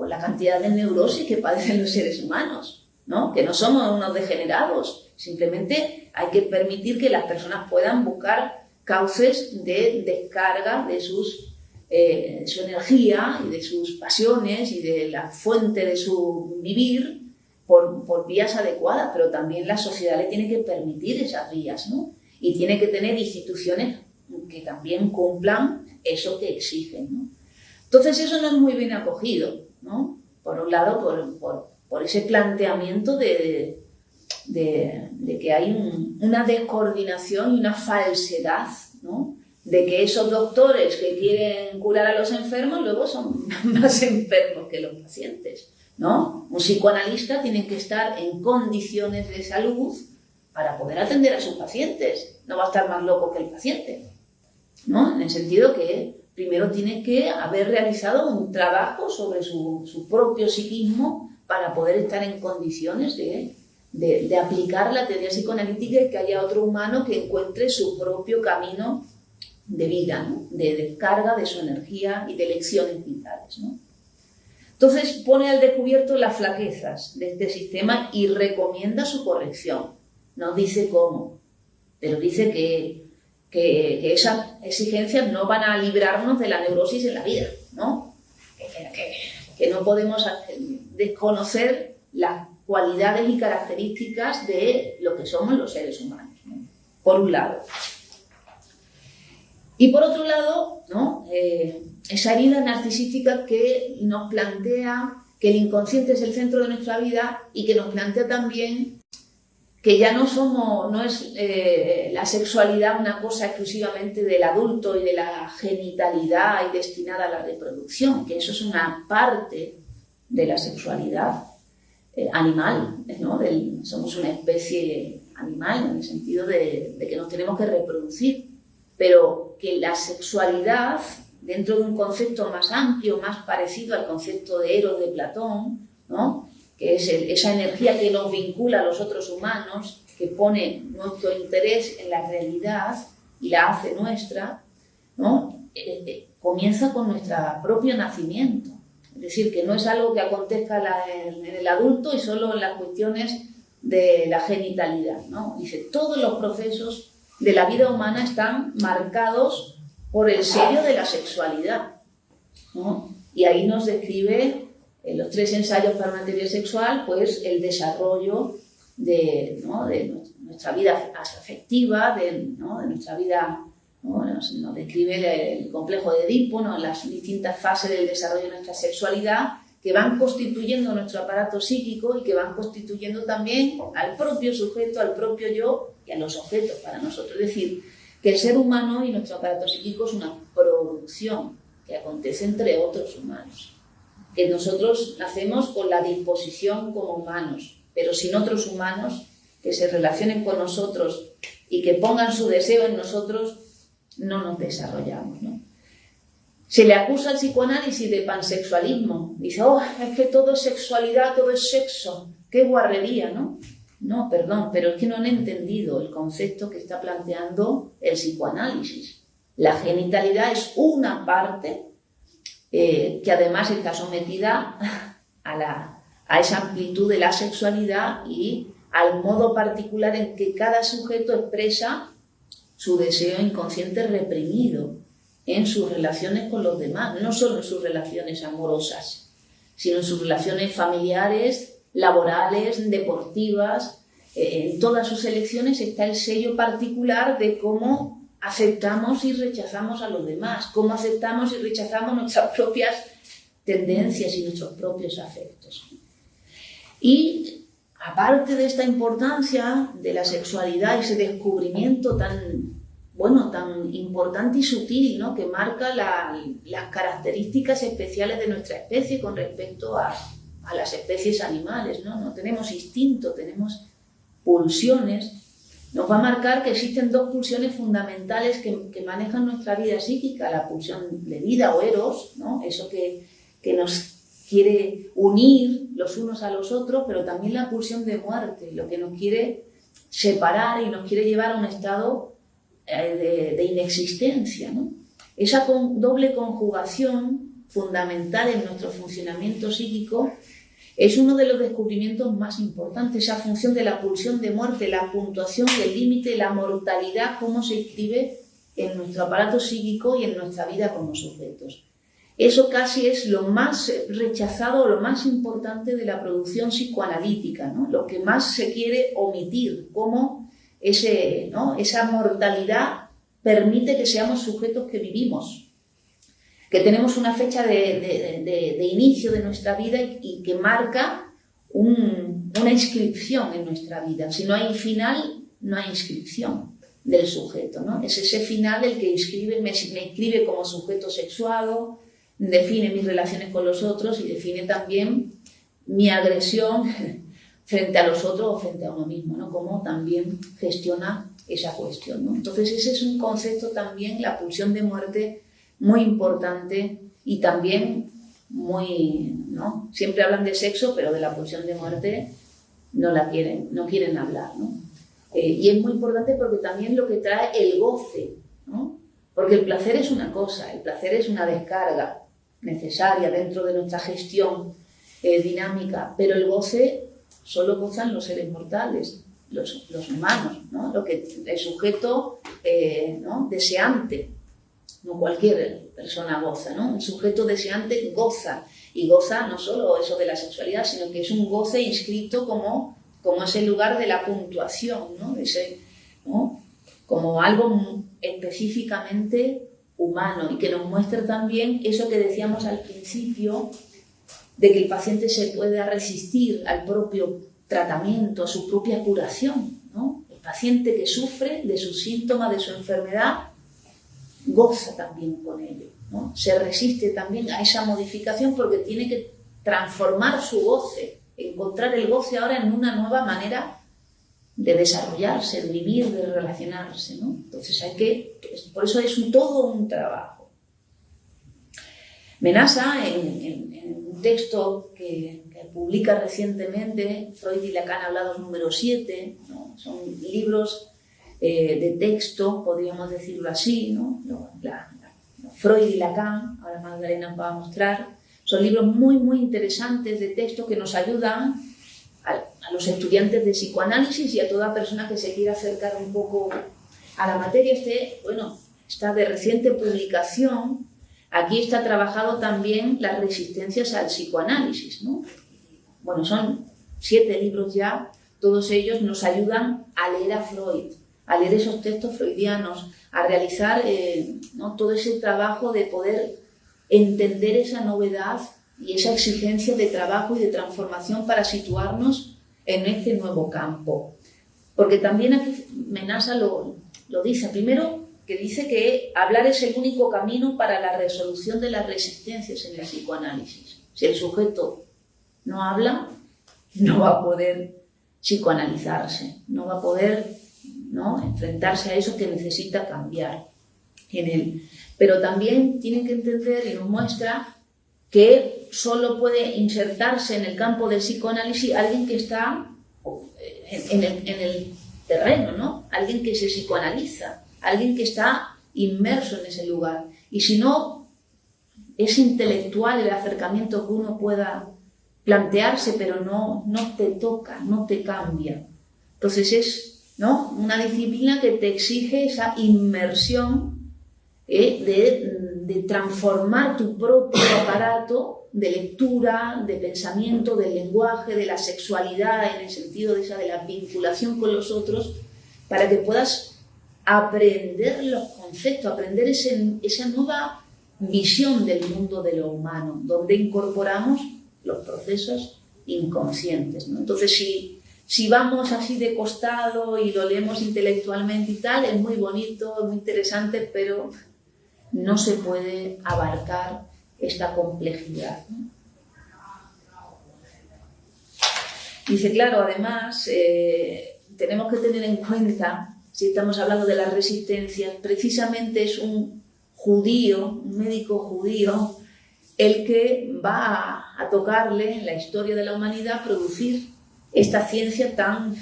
la cantidad de neurosis que padecen los seres humanos, ¿no? Que no somos unos degenerados, simplemente hay que permitir que las personas puedan buscar cauces de descarga de su energía y de sus pasiones y de la fuente de su vivir por vías adecuadas, pero también la sociedad le tiene que permitir esas vías, ¿no? Y tiene que tener instituciones que también cumplan eso que exigen, ¿no? Entonces eso no es muy bien acogido, ¿no? Por un lado, por ese planteamiento de que hay una descoordinación y una falsedad, ¿no? De que esos doctores que quieren curar a los enfermos luego son más enfermos que los pacientes, ¿no? Un psicoanalista tiene que estar en condiciones de salud para poder atender a sus pacientes. No va a estar más loco que el paciente, ¿no? En el sentido que primero tiene que haber realizado un trabajo sobre su propio psiquismo para poder estar en condiciones de aplicar la teoría psicoanalítica y que haya otro humano que encuentre su propio camino de vida, ¿no? De descarga de su energía y de lecciones vitales, ¿no? Entonces pone al descubierto las flaquezas de este sistema y recomienda su corrección. No dice cómo, pero dice que esas exigencias no van a librarnos de la neurosis en la vida, ¿no? Que no podemos desconocer las cualidades y características de lo que somos los seres humanos, ¿no? Por un lado. Y por otro lado, ¿no? Esa herida narcisística que nos plantea que el inconsciente es el centro de nuestra vida y que nos plantea también que ya no es la sexualidad una cosa exclusivamente del adulto y de la genitalidad y destinada a la reproducción, que eso es una parte de la sexualidad animal, ¿no? Somos una especie animal en el sentido de que nos tenemos que reproducir, pero que la sexualidad, dentro de un concepto más amplio, más parecido al concepto de Eros de Platón, ¿no? Que es esa energía que nos vincula a los otros humanos, que pone nuestro interés en la realidad y la hace nuestra, ¿no? Comienza con nuestro propio nacimiento. Es decir, que no es algo que acontezca en el adulto y solo en las cuestiones de la genitalidad, ¿no? Dice, todos los procesos de la vida humana están marcados por el sello de la sexualidad, ¿no? Y ahí nos describe en los 3 ensayos para una teoría sexual, pues el desarrollo de nuestra vida afectiva, de nuestra vida, ¿no? Nos describe el complejo de Edipo, ¿no? Las distintas fases del desarrollo de nuestra sexualidad que van constituyendo nuestro aparato psíquico y que van constituyendo también al propio sujeto, al propio yo y a los objetos para nosotros. Es decir, que el ser humano y nuestro aparato psíquico es una producción que acontece entre otros humanos. Que nosotros nacemos con la disposición como humanos, pero sin otros humanos que se relacionen con nosotros y que pongan su deseo en nosotros, no nos desarrollamos, ¿no? Se le acusa al psicoanálisis de pansexualismo. Dice, es que todo es sexualidad, todo es sexo. ¡Qué guarrería!, ¿no? No, perdón, pero es que no han entendido el concepto que está planteando el psicoanálisis. La genitalidad es una parte que además está sometida a esa amplitud de la sexualidad y al modo particular en que cada sujeto expresa su deseo inconsciente reprimido en sus relaciones con los demás, no solo en sus relaciones amorosas, sino en sus relaciones familiares, laborales, deportivas. En todas sus elecciones está el sello particular de cómo aceptamos y rechazamos a los demás, cómo aceptamos y rechazamos nuestras propias tendencias y nuestros propios afectos. Y aparte de esta importancia de la sexualidad, ese descubrimiento tan importante y sutil, ¿no?, que marca las características especiales de nuestra especie con respecto a las especies animales, ¿no? No tenemos instinto, tenemos pulsiones. Nos va a marcar que existen dos pulsiones fundamentales que manejan nuestra vida psíquica: la pulsión de vida o eros, ¿no?, eso que nos quiere unir los unos a los otros, pero también la pulsión de muerte, lo que nos quiere separar y nos quiere llevar a un estado de inexistencia, ¿no? Esa doble conjugación fundamental en nuestro funcionamiento psíquico es uno de los descubrimientos más importantes, esa función de la pulsión de muerte, la puntuación del límite, la mortalidad, cómo se inscribe en nuestro aparato psíquico y en nuestra vida como sujetos. Eso casi es lo más rechazado, lo más importante de la producción psicoanalítica, ¿no? Lo que más se quiere omitir, cómo esa mortalidad permite que seamos sujetos que vivimos, que tenemos una fecha de inicio de nuestra vida y que marca una inscripción en nuestra vida. Si no hay final, no hay inscripción del sujeto, ¿no? Es ese final el que me inscribe como sujeto sexuado, define mis relaciones con los otros y define también mi agresión frente a los otros o frente a uno mismo, ¿no? Cómo también gestiona esa cuestión, ¿no? Entonces ese es un concepto también, la pulsión de muerte, muy importante y también muy, ¿no? Siempre hablan de sexo, pero de la pulsión de muerte no quieren hablar, ¿no? Y es muy importante porque también lo que trae el goce, ¿no? Porque el placer es una cosa, el placer es una descarga necesaria dentro de nuestra gestión dinámica, pero el goce solo gozan los seres mortales, los humanos, ¿no? El sujeto ¿no?, deseante, no cualquier persona goza, ¿no? Un sujeto deseante goza, y goza no solo eso de la sexualidad, sino que es un goce inscrito como ese lugar de la puntuación, ¿no? ¿no?, como algo específicamente humano, y que nos muestra también eso que decíamos al principio, de que el paciente se pueda resistir al propio tratamiento, a su propia curación, ¿no? El paciente que sufre de sus síntomas, de su enfermedad, goza también con ello, ¿no? Se resiste también a esa modificación porque tiene que transformar su goce, encontrar el goce ahora en una nueva manera de desarrollarse, de vivir, de relacionarse, ¿no? Entonces por eso es todo un trabajo. Menasa, en un texto que publica recientemente, Freud y Lacan hablados número 7, ¿no? Son libros de texto, podríamos decirlo así, ¿no? Freud y Lacan, ahora Magdalena nos va a mostrar, son libros muy, muy interesantes de texto que nos ayudan a los estudiantes de psicoanálisis y a toda persona que se quiera acercar un poco a la materia. Está de reciente publicación. Aquí está trabajado también las resistencias al psicoanálisis, ¿no? Bueno, son 7 libros ya todos ellos nos ayudan a leer a Freud, a leer esos textos freudianos, a realizar ¿no? todo ese trabajo de poder entender esa novedad y esa exigencia de trabajo y de transformación para situarnos en este nuevo campo. Porque también aquí Menasa lo dice, primero que dice que hablar es el único camino para la resolución de las resistencias en el psicoanálisis. Si el sujeto no habla, no va a poder psicoanalizarse, no va a poder, ¿no?, enfrentarse a eso que necesita cambiar en él. Pero también tienen que entender, y nos muestra, que solo puede insertarse en el campo del psicoanálisis alguien que está en el terreno, ¿no? Alguien que se psicoanaliza, alguien que está inmerso en ese lugar. Y si no, es intelectual el acercamiento que uno pueda plantearse, pero no te toca, no te cambia. Entonces es, ¿no?, una disciplina que te exige esa inmersión de transformar tu propio aparato de lectura, de pensamiento, del lenguaje, de la sexualidad, en el sentido de la vinculación con los otros, para que puedas aprender los conceptos, aprender esa nueva visión del mundo de lo humano, donde incorporamos los procesos inconscientes, ¿no? Entonces, si vamos así de costado y lo leemos intelectualmente y tal, es muy bonito, es muy interesante, pero no se puede abarcar esta complejidad, ¿no? Dice, claro, además, tenemos que tener en cuenta, si estamos hablando de las resistencias, precisamente es un judío, un médico judío, el que va a tocarle en la historia de la humanidad producir esta ciencia tan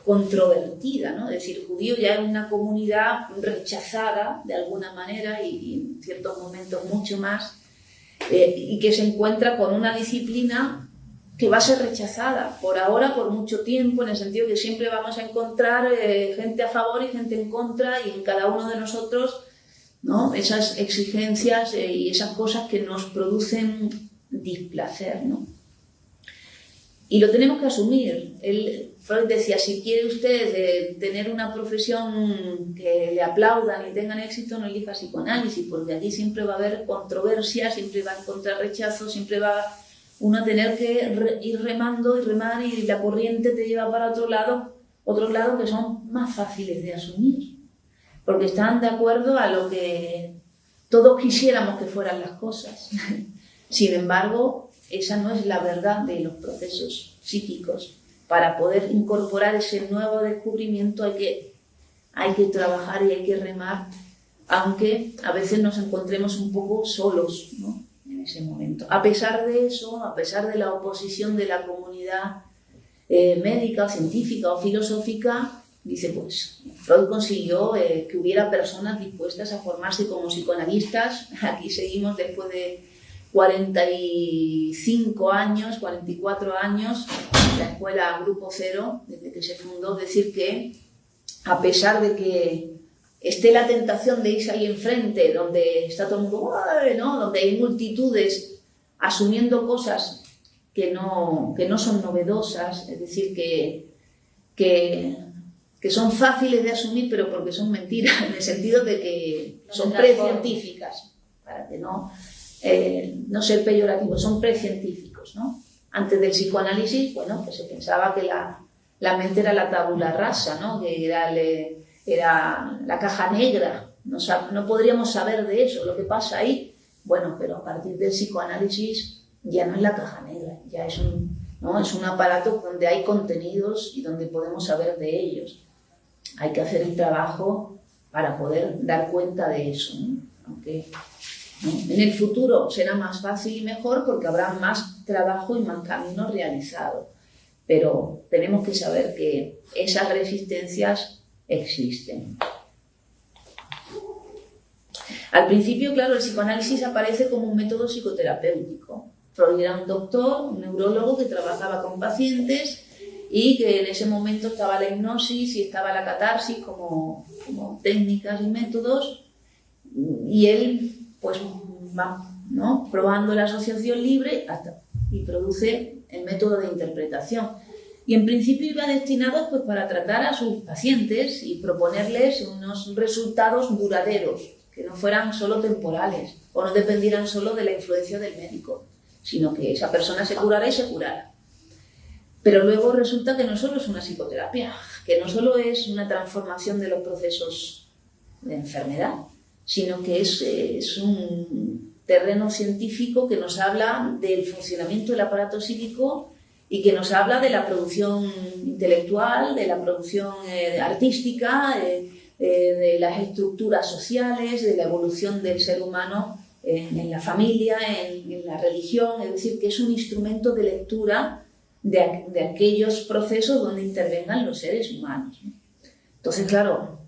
controvertida, ¿no? Es decir, judío ya es una comunidad rechazada de alguna manera y en ciertos momentos mucho más, y que se encuentra con una disciplina que va a ser rechazada por ahora, por mucho tiempo, en el sentido que siempre vamos a encontrar gente a favor y gente en contra, y en cada uno de nosotros, ¿no?, esas exigencias y esas cosas que nos producen displacer, ¿no? Y lo tenemos que asumir. Freud decía, si quiere usted tener una profesión que le aplaudan y tengan éxito, no elija psicoanálisis, porque aquí siempre va a haber controversia, siempre va a encontrar rechazo, siempre va uno a tener que ir remando y remar, y la corriente te lleva para otros lados que son más fáciles de asumir, porque están de acuerdo a lo que todos quisiéramos que fueran las cosas. Sin embargo, esa no es la verdad de los procesos psíquicos. Para poder incorporar ese nuevo descubrimiento hay que trabajar y hay que remar, aunque a veces nos encontremos un poco solos, ¿no?, en ese momento. A pesar de eso, a pesar de la oposición de la comunidad médica, científica o filosófica, dice, pues Freud consiguió que hubiera personas dispuestas a formarse como psicoanalistas. Aquí seguimos después de 45 años, 44 años, la escuela Grupo Cero, desde que se fundó. Decir que, a pesar de que esté la tentación de irse ahí enfrente, donde está todo el mundo, ¿no?, donde hay multitudes asumiendo cosas que no son novedosas, es decir, que son fáciles de asumir, pero porque son mentiras, en el sentido de que son precientíficas, para que no ser peyorativos, son precientíficos, ¿no? Antes del psicoanálisis, bueno, pues se pensaba que la mente era la tabula rasa, ¿no?, que era la caja negra, no podríamos saber de eso, lo que pasa ahí. Bueno, pero a partir del psicoanálisis ya no es la caja negra, ya es un aparato donde hay contenidos y donde podemos saber de ellos. Hay que hacer el trabajo para poder dar cuenta de eso, ¿no? Aunque, ¿no?, en el futuro será más fácil y mejor porque habrá más trabajo y más camino realizado. Pero tenemos que saber que esas resistencias existen. Al principio, claro, el psicoanálisis aparece como un método psicoterapéutico. Freud era un doctor, un neurólogo que trabajaba con pacientes y que en ese momento estaba la hipnosis y estaba la catarsis como técnicas y métodos, y él pues va, ¿no?, probando la asociación libre y produce el método de interpretación. Y en principio iba destinado pues, para tratar a sus pacientes y proponerles unos resultados duraderos, que no fueran solo temporales o no dependieran solo de la influencia del médico, sino que esa persona se curara y se curara. Pero luego resulta que no solo es una psicoterapia, que no solo es una transformación de los procesos de enfermedad, sino que es un terreno científico que nos habla del funcionamiento del aparato psíquico y que nos habla de la producción intelectual, de la producción artística, de las estructuras sociales, de la evolución del ser humano en la familia, en la religión, es decir, que es un instrumento de lectura de aquellos procesos donde intervengan los seres humanos. Entonces, claro,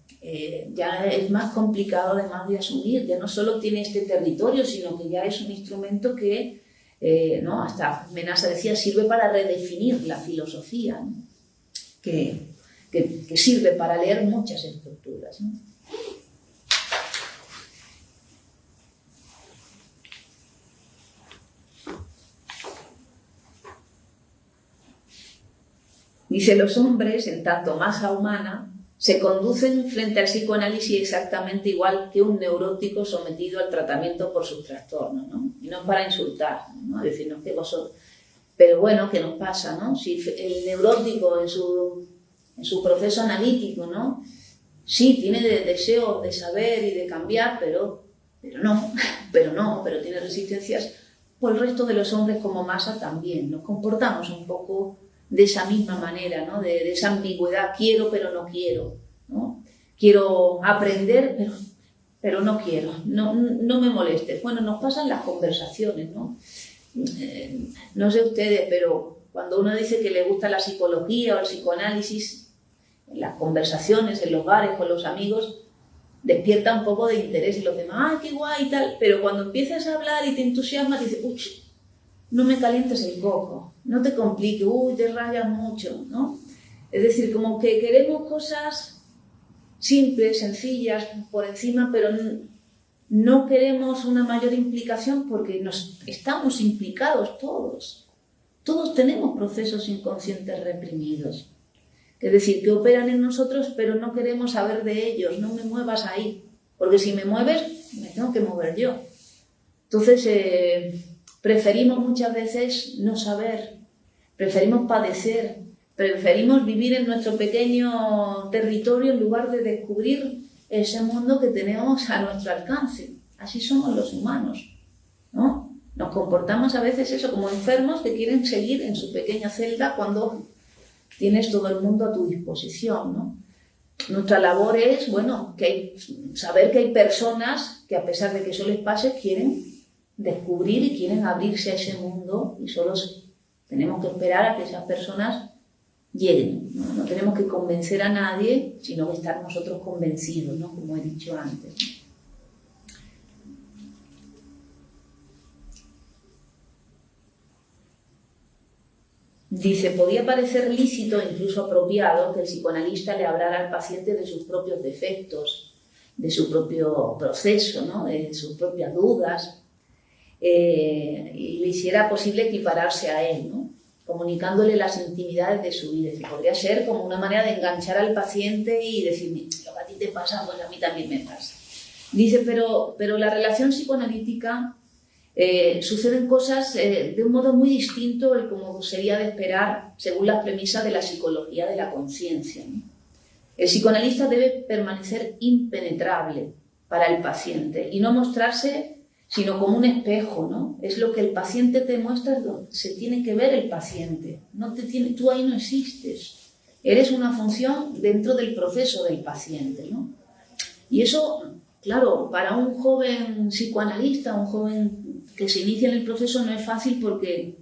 ya es más complicado además de asumir, ya no solo tiene este territorio, sino que ya es un instrumento que, ¿no? Hasta Menasa decía, sirve para redefinir la filosofía, ¿no? que sirve para leer muchas estructuras, ¿no? Dice, los hombres, en tanto masa humana, se conducen frente al psicoanálisis exactamente igual que un neurótico sometido al tratamiento por sus trastornos, ¿no? Y no es para insultar, ¿no? Decirnos que vosotros... Pero bueno, ¿qué nos pasa, no? Si el neurótico en su proceso analítico, ¿no? Sí, tiene deseo de saber y de cambiar, pero tiene resistencias. Pues el resto de los hombres como masa también nos comportamos un poco de esa misma manera, ¿no? De esa ambigüedad, quiero pero no quiero, ¿no? Quiero aprender pero no quiero, no me molestes. Bueno, nos pasan las conversaciones, ¿no? No sé ustedes, pero cuando uno dice que le gusta la psicología o el psicoanálisis, en las conversaciones, en los bares, con los amigos, despierta un poco de interés y los demás, ¡ay, qué guay! Y tal, pero cuando empiezas a hablar y te entusiasmas, dices, ¡uy! No me calientes el coco, no te compliques, ¡uy! Te rayas mucho, ¿no? Es decir, como que queremos cosas simples, sencillas, por encima, pero no queremos una mayor implicación porque estamos implicados todos. Todos tenemos procesos inconscientes reprimidos. Es decir, que operan en nosotros, pero no queremos saber de ellos. No me muevas ahí, porque si me mueves, me tengo que mover yo. Entonces, preferimos muchas veces no saber, preferimos padecer, preferimos vivir en nuestro pequeño territorio en lugar de descubrir ese mundo que tenemos a nuestro alcance. Así somos los humanos, ¿no? Nos comportamos a veces eso como enfermos que quieren seguir en su pequeña celda cuando tienes todo el mundo a tu disposición, ¿no? Nuestra labor es, bueno, saber que hay personas que a pesar de que eso les pase quieren descubrir y quieren abrirse a ese mundo y solo tenemos que esperar a que esas personas lleguen, ¿no? No tenemos que convencer a nadie, sino que estar nosotros convencidos, ¿no? Como he dicho antes. Dice, podía parecer lícito e incluso apropiado que el psicoanalista le hablara al paciente de sus propios defectos, de su propio proceso, ¿no? De sus propias dudas, y le hiciera posible equipararse a él, ¿no? Comunicándole las intimidades de su vida. Y podría ser como una manera de enganchar al paciente y decirme, lo que a ti te pasa, pues a mí también me pasa. Dice, pero la relación psicoanalítica suceden cosas de un modo muy distinto al como sería de esperar según las premisas de la psicología de la conciencia, ¿no? El psicoanalista debe permanecer impenetrable para el paciente y no mostrarse sino como un espejo, ¿no? Es lo que el paciente te muestra, se tiene que ver el paciente. Tú ahí no existes. Eres una función dentro del proceso del paciente, ¿no? Y eso, claro, para un joven psicoanalista, un joven que se inicia en el proceso no es fácil porque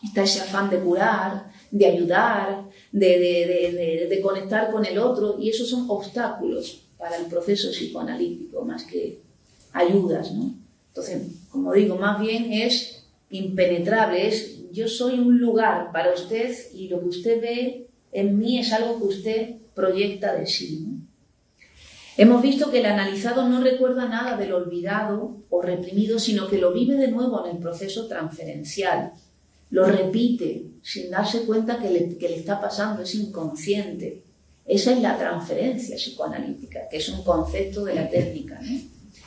está ese afán de curar, de ayudar, de conectar con el otro, y esos son obstáculos para el proceso psicoanalítico, más que ayudas, ¿no? Entonces, como digo, más bien es impenetrable, yo soy un lugar para usted y lo que usted ve en mí es algo que usted proyecta de sí, ¿no? Hemos visto que el analizado no recuerda nada del olvidado o reprimido, sino que lo vive de nuevo en el proceso transferencial. lo repite sin darse cuenta que le está pasando, es inconsciente. Esa es la transferencia psicoanalítica, que es un concepto de la técnica, ¿no?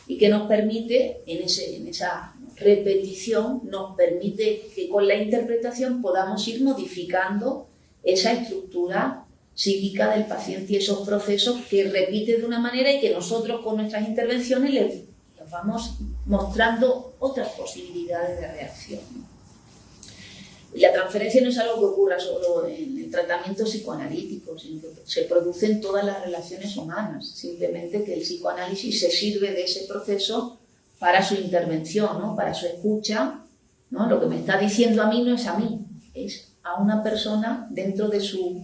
Y que nos permite, en esa repetición, nos permite que con la interpretación podamos ir modificando esa estructura psíquica del paciente y esos procesos que repite de una manera y que nosotros con nuestras intervenciones les vamos mostrando otras posibilidades de reacción. La transferencia no es algo que ocurra solo en el tratamiento psicoanalítico, sino que se produce en todas las relaciones humanas. Simplemente que el psicoanálisis se sirve de ese proceso para su intervención, ¿no? Para su escucha, ¿no? Lo que me está diciendo a mí no es a mí, es a una persona dentro de sus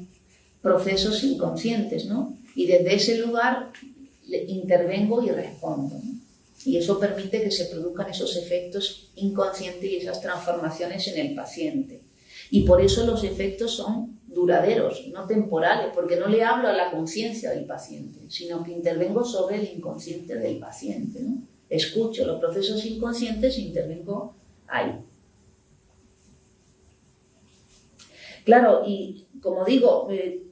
procesos inconscientes, ¿no? Y desde ese lugar intervengo y respondo, ¿no? Y eso permite que se produzcan esos efectos inconscientes y esas transformaciones en el paciente. Y por eso los efectos son duraderos, no temporales, porque no le hablo a la conciencia del paciente, sino que intervengo sobre el inconsciente del paciente, ¿no? Escucho los procesos inconscientes e intervengo ahí. Claro, y como digo,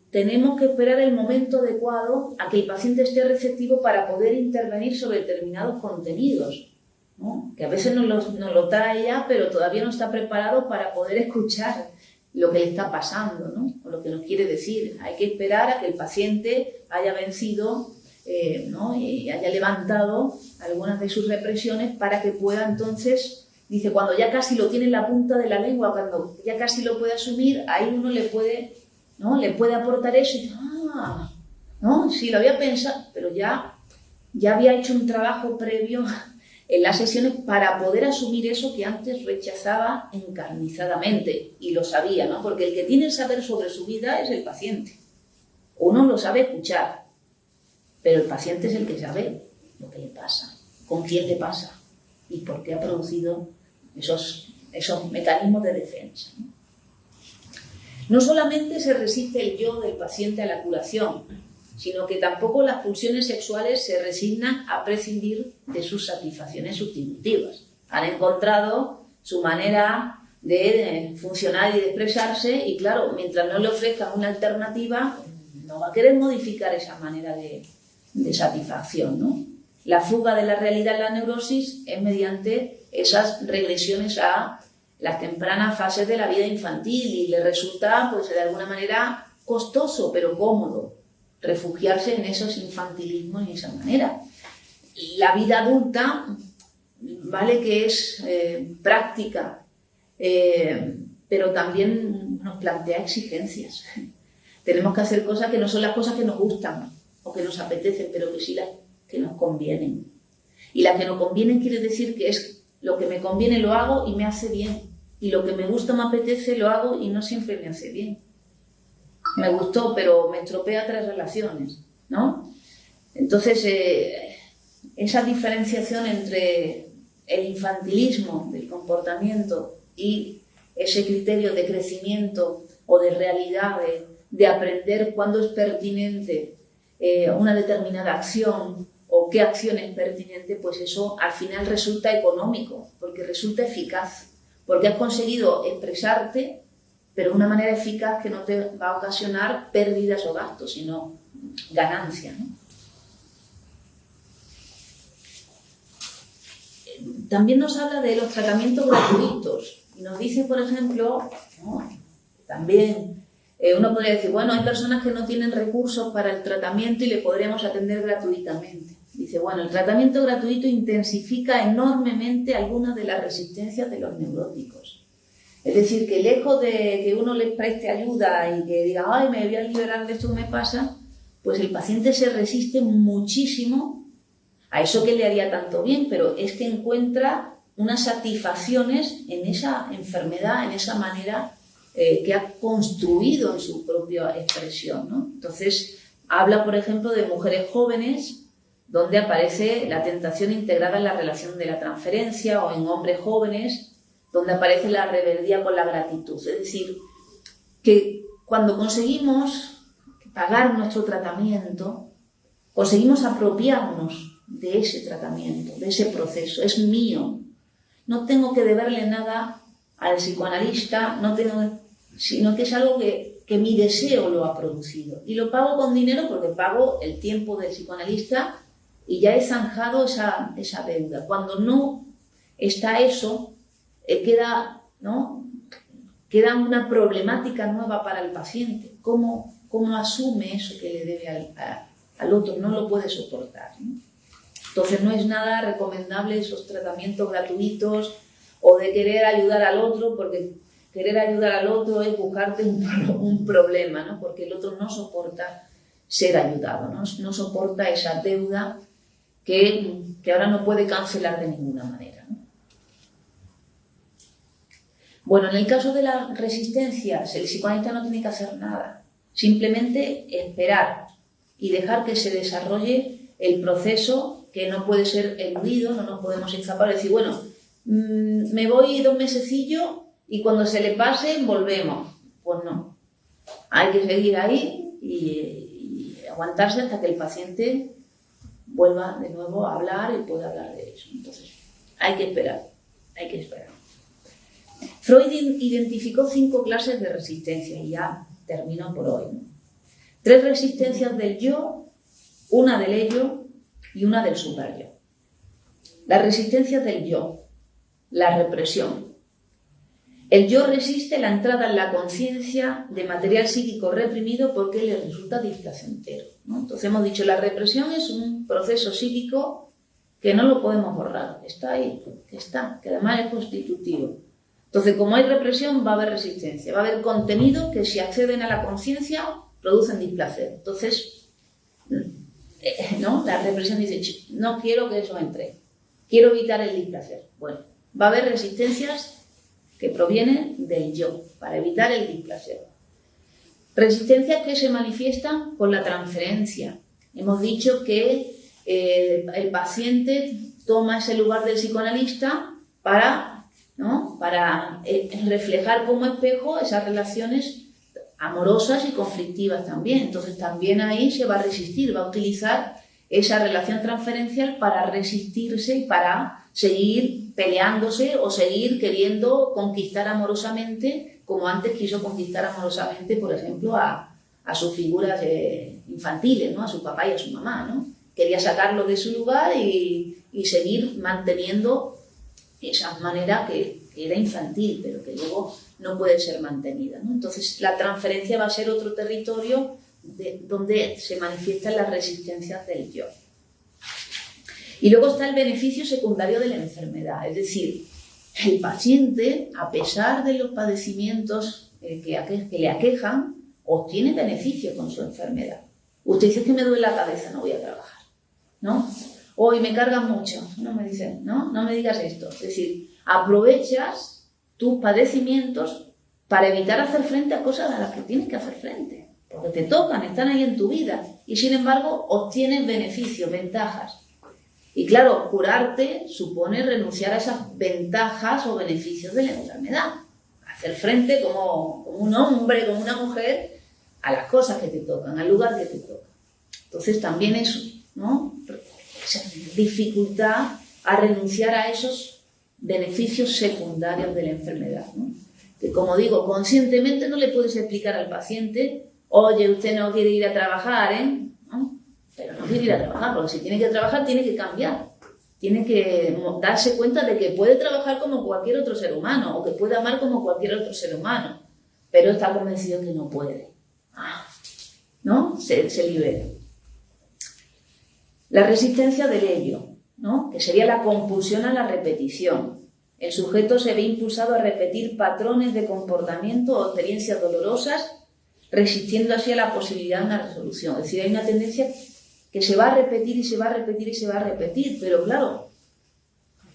tenemos que esperar el momento adecuado a que el paciente esté receptivo para poder intervenir sobre determinados contenidos, ¿no? Que a veces nos lo trae ya, pero todavía no está preparado para poder escuchar lo que le está pasando, ¿no? O lo que nos quiere decir. Hay que esperar a que el paciente haya vencido, ¿no? Y haya levantado algunas de sus represiones para que pueda entonces, dice, cuando ya casi lo tiene en la punta de la lengua, cuando ya casi lo puede asumir, ahí uno le puede, ¿no? Le puede aportar eso y dice, ¿no? Sí, lo había pensado, pero ya había hecho un trabajo previo en las sesiones para poder asumir eso que antes rechazaba encarnizadamente, y lo sabía, ¿no? Porque el que tiene el saber sobre su vida es el paciente. Uno lo sabe escuchar, pero el paciente es el que sabe lo que le pasa, con quién le pasa y por qué ha producido esos mecanismos de defensa, ¿no? No solamente se resiste el yo del paciente a la curación, sino que tampoco las pulsiones sexuales se resignan a prescindir de sus satisfacciones sustitutivas. Han encontrado su manera de funcionar y de expresarse y, claro, mientras no le ofrezcan una alternativa, no va a querer modificar esa manera de satisfacción, ¿no? La fuga de la realidad en la neurosis es mediante esas regresiones a las tempranas fases de la vida infantil y le resulta, pues, de alguna manera costoso, pero cómodo, refugiarse en esos infantilismos y esa manera. La vida adulta, vale que es práctica, pero también nos plantea exigencias. Tenemos que hacer cosas que no son las cosas que nos gustan o que nos apetecen, pero que sí las que nos convienen. Y las que nos convienen quiere decir que es lo que me conviene lo hago y me hace bien. Y lo que me gusta, me apetece, lo hago y no siempre me hace bien. Me gustó, pero me estropea 3 relaciones, ¿no? Entonces, esa diferenciación entre el infantilismo del comportamiento y ese criterio de crecimiento o de realidad, de aprender cuándo es pertinente una determinada acción o qué acción es pertinente, pues eso al final resulta económico, porque resulta eficaz, porque has conseguido expresarte, pero de una manera eficaz que no te va a ocasionar pérdidas o gastos, sino ganancia, ¿no? También nos habla de los tratamientos gratuitos y nos dice, por ejemplo, ¿no? También uno podría decir, bueno, hay personas que no tienen recursos para el tratamiento y le podríamos atender gratuitamente. Dice, bueno, el tratamiento gratuito intensifica enormemente algunas de las resistencias de los neuróticos. Es decir, que lejos de que uno les preste ayuda y que diga, ay, me voy a liberar de esto que me pasa, pues el paciente se resiste muchísimo a eso que le haría tanto bien, pero es que encuentra unas satisfacciones en esa enfermedad, en esa manera que ha construido en su propia expresión, ¿no? Entonces, habla, por ejemplo, de mujeres jóvenes donde aparece la tentación integrada en la relación de la transferencia, o en hombres jóvenes donde aparece la rebeldía con la gratitud. Es decir, que cuando conseguimos pagar nuestro tratamiento, conseguimos apropiarnos de ese tratamiento, de ese proceso. Es mío. No tengo que deberle nada al psicoanalista, sino que es algo que mi deseo lo ha producido. Y lo pago con dinero porque pago el tiempo del psicoanalista y ya he zanjado esa deuda. Cuando no está eso, queda una problemática nueva para el paciente. ¿Cómo asume eso que le debe al otro? No lo puede soportar, ¿no? Entonces no es nada recomendable esos tratamientos gratuitos o de querer ayudar al otro, porque querer ayudar al otro es buscarte un problema, ¿no? Porque el otro no soporta ser ayudado, no soporta esa deuda que ahora no puede cancelar de ninguna manera, ¿no? Bueno, en el caso de las resistencias, el psicoanalista no tiene que hacer nada, simplemente esperar y dejar que se desarrolle el proceso, que no puede ser eludido, no nos podemos escapar y decir, bueno, me voy 2 mesecillos y cuando se le pase volvemos. Pues no, hay que seguir ahí y aguantarse hasta que el paciente vuelva de nuevo a hablar y pueda hablar de eso. Entonces, hay que esperar. Freud identificó 5 clases de resistencia y ya termino por hoy, ¿no? 3 resistencias del yo, una del ello y una del superyo. Las resistencias del yo, la represión. El yo resiste la entrada en la conciencia de material psíquico reprimido porque le resulta displacentero, ¿no? Entonces hemos dicho, la represión es un proceso psíquico que no lo podemos borrar, está ahí, que además es constitutivo. Entonces, como hay represión, va a haber resistencia, va a haber contenidos que si acceden a la conciencia producen displacer. Entonces, ¿no? La represión dice, no quiero que eso entre, quiero evitar el displacer. Bueno, va a haber resistencias que provienen del yo, para evitar el displacer. Resistencias que se manifiestan con la transferencia. Hemos dicho que el paciente toma ese lugar del psicoanalista para reflejar como espejo esas relaciones amorosas y conflictivas también. Entonces también ahí se va a resistir, va a utilizar esa relación transferencial para resistirse y para seguir peleándose o seguir queriendo conquistar amorosamente, como antes quiso conquistar amorosamente, por ejemplo, a sus figuras infantiles, ¿no? A su papá y a su mamá, ¿no? Quería sacarlo de su lugar y seguir manteniendo esa manera que era infantil, pero que luego no puede ser mantenida, ¿no? Entonces la transferencia va a ser otro territorio donde se manifiestan las resistencias del yo. Y luego está el beneficio secundario de la enfermedad, es decir, el paciente, a pesar de los padecimientos que le aquejan, obtiene beneficio con su enfermedad. Usted dice que me duele la cabeza, no voy a trabajar, ¿no? Hoy me cargan mucho, no me dicen, no me digas esto. Es decir, aprovechas tus padecimientos para evitar hacer frente a cosas a las que tienes que hacer frente, porque te tocan, están ahí en tu vida y sin embargo obtienes beneficios, ventajas. Y claro, curarte supone renunciar a esas ventajas o beneficios de la enfermedad, hacer frente como un hombre, como una mujer a las cosas que te tocan, al lugar que te toca. Entonces también eso, ¿no? Esa dificultad a renunciar a esos beneficios secundarios de la enfermedad, ¿no? Que como digo, conscientemente no le puedes explicar al paciente, oye, usted no quiere ir a trabajar, ¿no? Pero no quiere ir a trabajar, porque si tiene que trabajar tiene que cambiar, tiene que darse cuenta de que puede trabajar como cualquier otro ser humano o que puede amar como cualquier otro ser humano, pero está convencido que no puede, ¿no? Se libera. La resistencia del ello, ¿no? Que sería la compulsión a la repetición. El sujeto se ve impulsado a repetir patrones de comportamiento o experiencias dolorosas, resistiendo así a la posibilidad de una resolución. Es decir, hay una tendencia que se va a repetir y se va a repetir y se va a repetir, pero claro,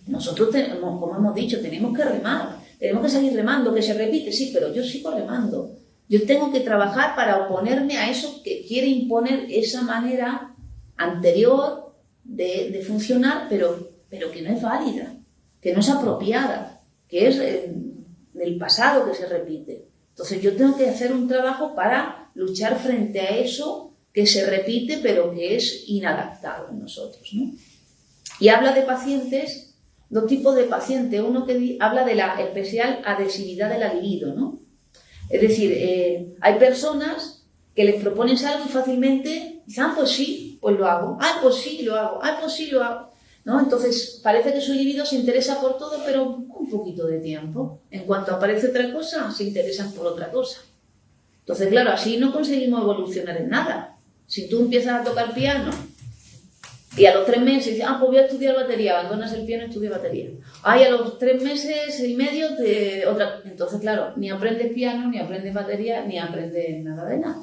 nosotros, como hemos dicho, tenemos que remar, tenemos que seguir remando, que se repite, sí, pero yo sigo remando. Yo tengo que trabajar para oponerme a eso que quiere imponer esa manera anterior de funcionar, pero que no es válida, que no es apropiada, que es del pasado que se repite. Entonces yo tengo que hacer un trabajo para luchar frente a eso que se repite pero que es inadaptado en nosotros, ¿no? Y habla de pacientes dos tipos de pacientes. Uno que habla de la especial adhesividad de la libido, ¿no? Es decir, hay personas que les propones algo y fácilmente dicen, pues sí, pues lo hago, pues sí, lo hago, pues sí, lo hago, ¿no? Entonces parece que su libido se interesa por todo, pero un poquito de tiempo. En cuanto aparece otra cosa, se interesan por otra cosa. Entonces, claro, así no conseguimos evolucionar en nada. Si tú empiezas a tocar piano y a los 3 meses dices, pues voy a estudiar batería, abandonas el piano y estudias batería. A los 3 meses y medio otra. Entonces, claro, ni aprendes piano, ni aprendes batería, ni aprendes nada de nada.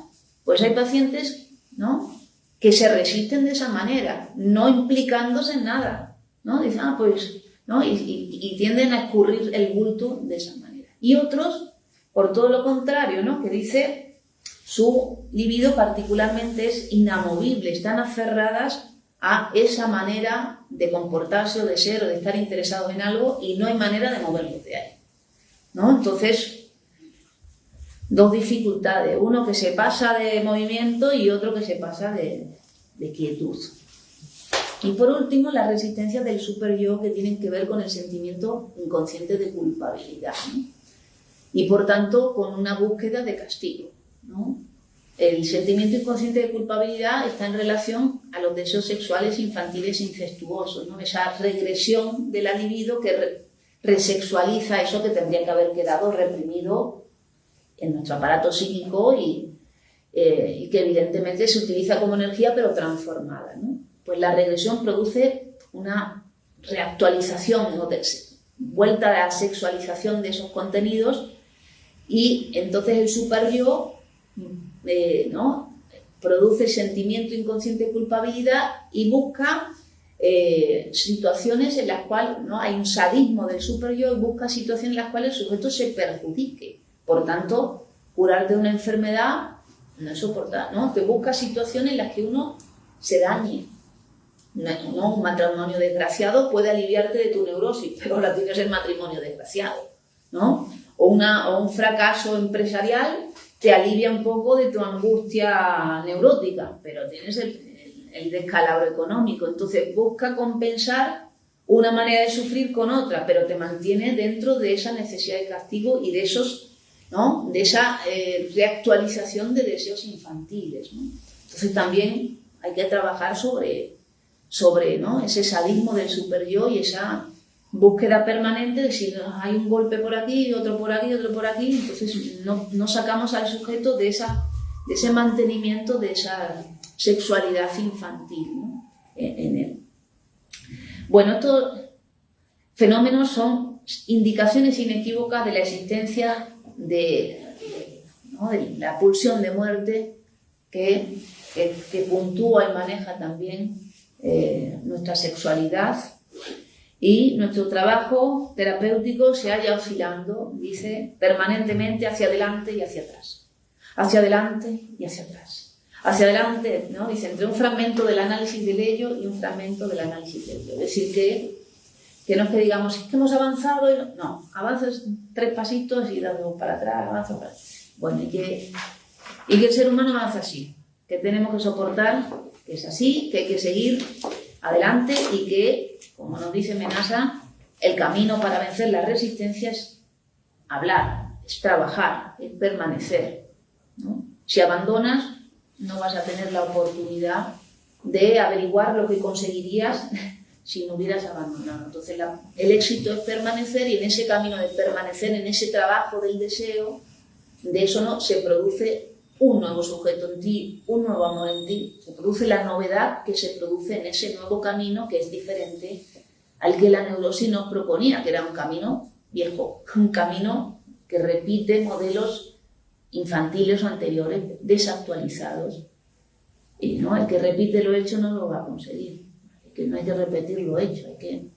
Pues hay pacientes, ¿no?, que se resisten de esa manera, no implicándose en nada, ¿no? Dicen, pues, ¿no? Y tienden a escurrir el bulto de esa manera. Y otros, por todo lo contrario, ¿no?, que dice, su libido particularmente es inamovible, están aferradas a esa manera de comportarse o de ser o de estar interesados en algo y no hay manera de moverlos de ahí, ¿no? Entonces, dos dificultades, uno que se pasa de movimiento y otro que se pasa de quietud. Y por último, las resistencias del superyo, que tienen que ver con el sentimiento inconsciente de culpabilidad, ¿no? Y por tanto con una búsqueda de castigo, ¿no? El sentimiento inconsciente de culpabilidad está en relación a los deseos sexuales infantiles incestuosos, ¿no? Esa regresión de la libido que resexualiza eso que tendría que haber quedado reprimido en nuestro aparato psíquico y que evidentemente se utiliza como energía pero transformada, ¿no? Pues la regresión produce una reactualización, ¿no?, vuelta a la sexualización de esos contenidos, y entonces el superyo, ¿no?, produce sentimiento inconsciente de culpabilidad y busca situaciones en las cuales, ¿no?, hay un sadismo del superyo y busca situaciones en las cuales el sujeto se perjudique. Por tanto, curarte de una enfermedad no es soportar, ¿no? Te busca situaciones en las que uno se dañe. No, un matrimonio desgraciado puede aliviarte de tu neurosis, pero la tienes el matrimonio desgraciado, ¿no? O un fracaso empresarial te alivia un poco de tu angustia neurótica, pero tienes el descalabro económico. Entonces busca compensar una manera de sufrir con otra, pero te mantiene dentro de esa necesidad de castigo y de esos, ¿no?, de esa reactualización de deseos infantiles, ¿no? Entonces también hay que trabajar sobre, ¿no?, ese sadismo del superyo y esa búsqueda permanente de si hay un golpe por aquí, otro por aquí, otro por aquí. Entonces no sacamos al sujeto de ese mantenimiento de esa sexualidad infantil, ¿no?, en él. Bueno, estos fenómenos son indicaciones inequívocas de la existencia de la pulsión de muerte que puntúa y maneja también nuestra sexualidad, y nuestro trabajo terapéutico se halla oscilando, dice, permanentemente hacia adelante y hacia atrás, hacia adelante y hacia atrás, hacia adelante, ¿no?, dice, entre un fragmento del análisis del ello y un fragmento del análisis del yo. Es decir, que no es que digamos, es que hemos avanzado, no, avanzas 3 pasitos y das 2 para atrás, avanzas para atrás. Bueno, y que el ser humano avanza así, que tenemos que soportar, que es así, que hay que seguir adelante y que, como nos dice Menasa, el camino para vencer la resistencia es hablar, es trabajar, es permanecer, ¿no? Si abandonas, no vas a tener la oportunidad de averiguar lo que conseguirías si no hubieras abandonado. Entonces el éxito es permanecer, y en ese camino de permanecer, en ese trabajo del deseo, de eso no se produce un nuevo sujeto en ti, un nuevo amor en ti, se produce la novedad que se produce en ese nuevo camino, que es diferente al que la neurosis nos proponía, que era un camino viejo, un camino que repite modelos infantiles o anteriores desactualizados. Y ¿no?, el que repite lo hecho no lo va a conseguir, que no hay que repetir lo hecho, hay que,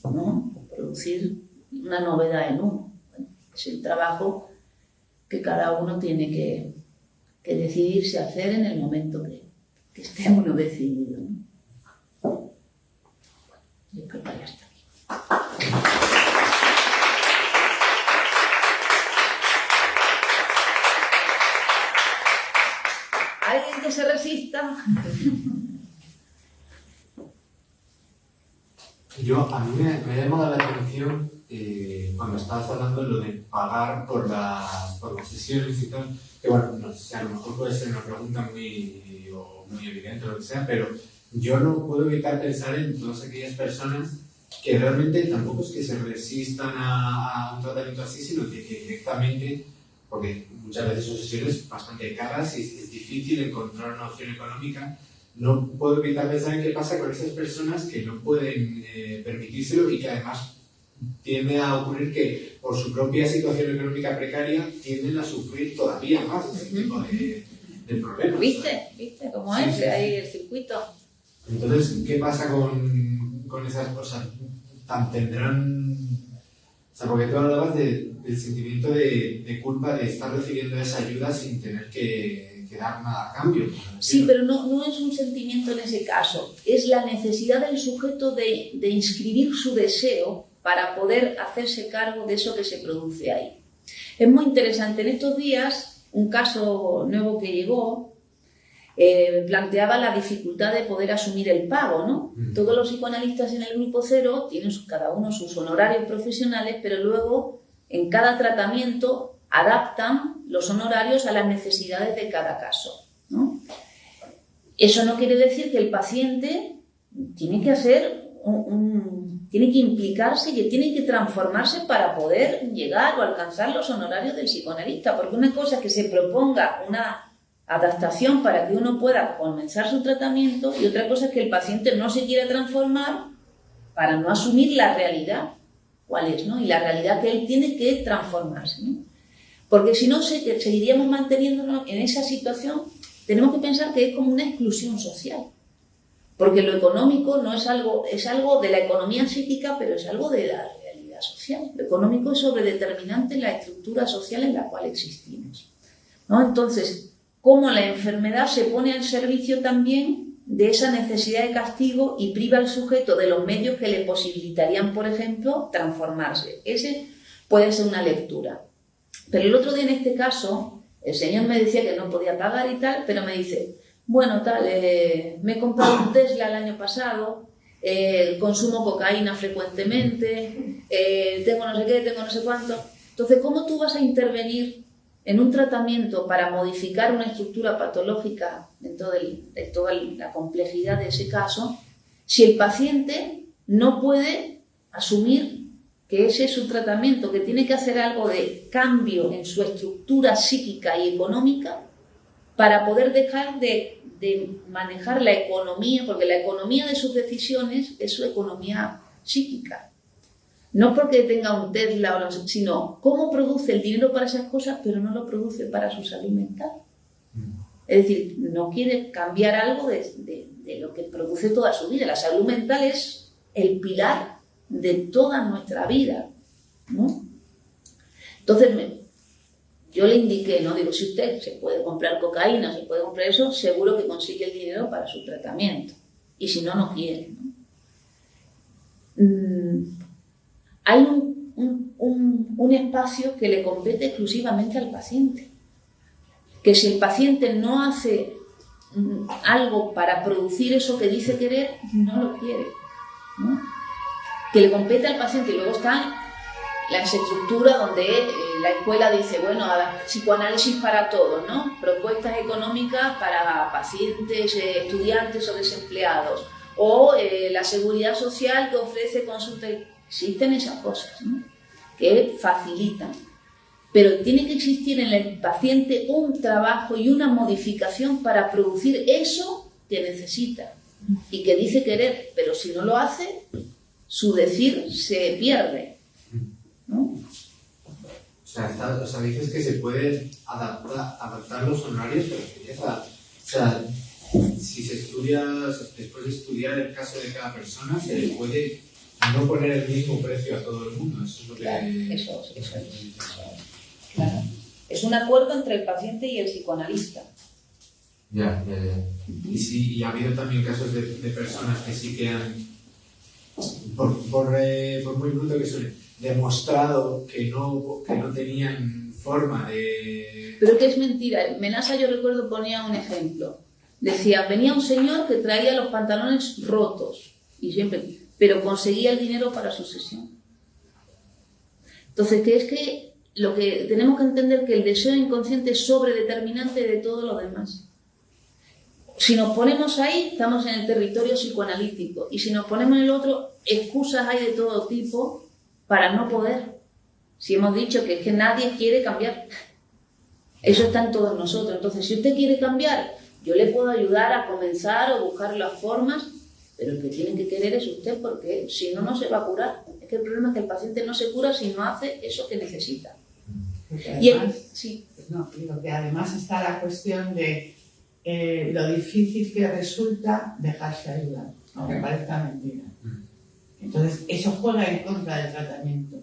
¿no?, producir una novedad en uno. Bueno, es el trabajo que cada uno tiene que decidirse a hacer en el momento que esté uno decidido, ¿no? Bueno, yo creo que ya está aquí. ¿Alguien que se resista? A mí me ha llamado la atención cuando estabas hablando de lo de pagar por las sesiones y tal, que bueno, no sé si a lo mejor puede ser una pregunta muy evidente o lo que sea, pero yo no puedo evitar pensar en todas aquellas personas que realmente tampoco es que se resistan a un tratamiento así, sino que directamente, porque muchas veces son sesiones bastante caras y es difícil encontrar una opción económica. No puedo evitar pensar en qué pasa con esas personas que no pueden permitírselo y que además tiende a ocurrir que por su propia situación económica precaria tienden a sufrir todavía más ese tipo de problemas. ¿Viste cómo es? Sí. Ahí el circuito. Entonces, ¿qué pasa con esas cosas? ¿Tendrán...? O sea, porque tú hablabas del sentimiento de culpa de estar recibiendo esa ayuda sin tener que dar nada a cambio. Sí, pero no es un sentimiento en ese caso. Es la necesidad del sujeto de inscribir su deseo para poder hacerse cargo de eso que se produce ahí. Es muy interesante. En estos días, un caso nuevo que llegó planteaba la dificultad de poder asumir el pago, ¿no? Todos los psicoanalistas en el grupo cero tienen cada uno sus honorarios profesionales, pero luego en cada tratamiento adaptan los honorarios a las necesidades de cada caso, ¿no? Eso no quiere decir que el paciente tiene que hacer tiene que implicarse y tiene que transformarse para poder llegar o alcanzar los honorarios del psicoanalista, porque una cosa es que se proponga una adaptación para que uno pueda comenzar su tratamiento y otra cosa es que el paciente no se quiera transformar para no asumir la realidad, cuál es, ¿no? Y la realidad que él tiene que transformarse, ¿no? Porque si no, seguiríamos manteniéndonos en esa situación. Tenemos que pensar que es como una exclusión social, porque lo económico no es algo de la economía psíquica, pero es algo de la realidad social. Lo económico es sobredeterminante en la estructura social en la cual existimos, ¿no? Entonces, cómo la enfermedad se pone al servicio también de esa necesidad de castigo y priva al sujeto de los medios que le posibilitarían, por ejemplo, transformarse. Ese puede ser una lectura. Pero el otro día, en este caso, el señor me decía que no podía pagar y tal, pero me dice, bueno, me he comprado un Tesla el año pasado, consumo cocaína frecuentemente, tengo no sé qué, tengo no sé cuánto. Entonces, ¿cómo tú vas a intervenir en un tratamiento para modificar una estructura patológica de toda la complejidad de ese caso, si el paciente no puede asumir que ese es su tratamiento, que tiene que hacer algo de cambio en su estructura psíquica y económica para poder dejar de manejar la economía, porque la economía de sus decisiones es su economía psíquica? No porque tenga un Tesla, sino cómo produce el dinero para esas cosas, pero no lo produce para su salud mental. Es decir, no quiere cambiar algo de lo que produce toda su vida. La salud mental es el pilar de toda nuestra vida, ¿no? Entonces, yo le indiqué, ¿no? Digo, si usted se puede comprar cocaína, se puede comprar eso, seguro que consigue el dinero para su tratamiento. Y si no, no quiere, ¿no? Hay un espacio que le compete exclusivamente al paciente. Que si el paciente no hace algo para producir eso que dice querer, no lo quiere, ¿no? Que le compete al paciente. Y luego están las estructuras donde la escuela dice, bueno, psicoanálisis para todos, ¿no? Propuestas económicas para pacientes, estudiantes o desempleados. O la seguridad social que ofrece consultas. Existen esas cosas, ¿no? Que facilitan. Pero tiene que existir en el paciente un trabajo y una modificación para producir eso que necesita y que dice querer, pero si no lo hace, su decir se pierde, ¿no? O sea, dices que se pueden adaptar los honorarios, pero si se estudia, después de estudiar el caso de cada persona, se le puede no poner el mismo precio a todo el mundo. Eso es lo que... Claro, eso es. Claro. Es un acuerdo entre el paciente y el psicoanalista. Ya. Y ha habido también casos de personas que sí que han, por muy bruto que suene, demostrado que no tenían forma de... Pero que es mentira. Menasa, yo recuerdo, ponía un ejemplo. Decía, venía un señor que traía los pantalones rotos y siempre pero conseguía el dinero para su sesión. Entonces, que es que lo que tenemos que entender que el deseo inconsciente es sobredeterminante de todo lo demás. Si nos ponemos ahí, estamos en el territorio psicoanalítico, y si nos ponemos en el otro, excusas hay de todo tipo para no poder. Si hemos dicho que es que nadie quiere cambiar, eso está en todos nosotros. Entonces, si usted quiere cambiar, yo le puedo ayudar a comenzar o buscar las formas, pero el que tiene que querer es usted, porque si no, no se va a curar. Es que el problema es que el paciente no se cura si no hace eso que necesita. Además, sí. No, digo que además está la cuestión de lo difícil que resulta dejarse ayudar, aunque parezca mentira. Entonces, eso juega en contra del tratamiento,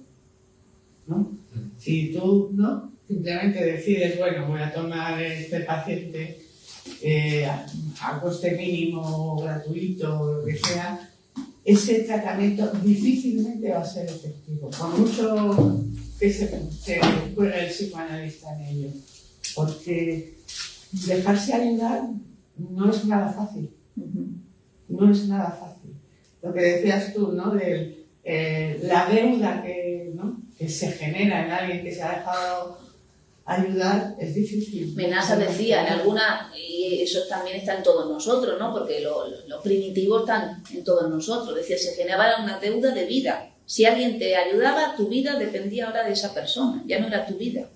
¿no? Si tú, ¿no?, simplemente decides, bueno, voy a tomar este paciente a coste mínimo, gratuito, o lo que sea, ese tratamiento difícilmente va a ser efectivo, por mucho que se juegue el psicoanalista en ello, porque dejarse ayudar no es nada fácil, no es nada fácil. Lo que decías tú, ¿no?, de la deuda que se genera en alguien que se ha dejado ayudar es difícil. Menasa decía en alguna, y eso también está en todos nosotros, ¿no?, porque los primitivos están en todos nosotros. Decía, se generaba una deuda de vida. Si alguien te ayudaba, tu vida dependía ahora de esa persona, ya no era tu vida.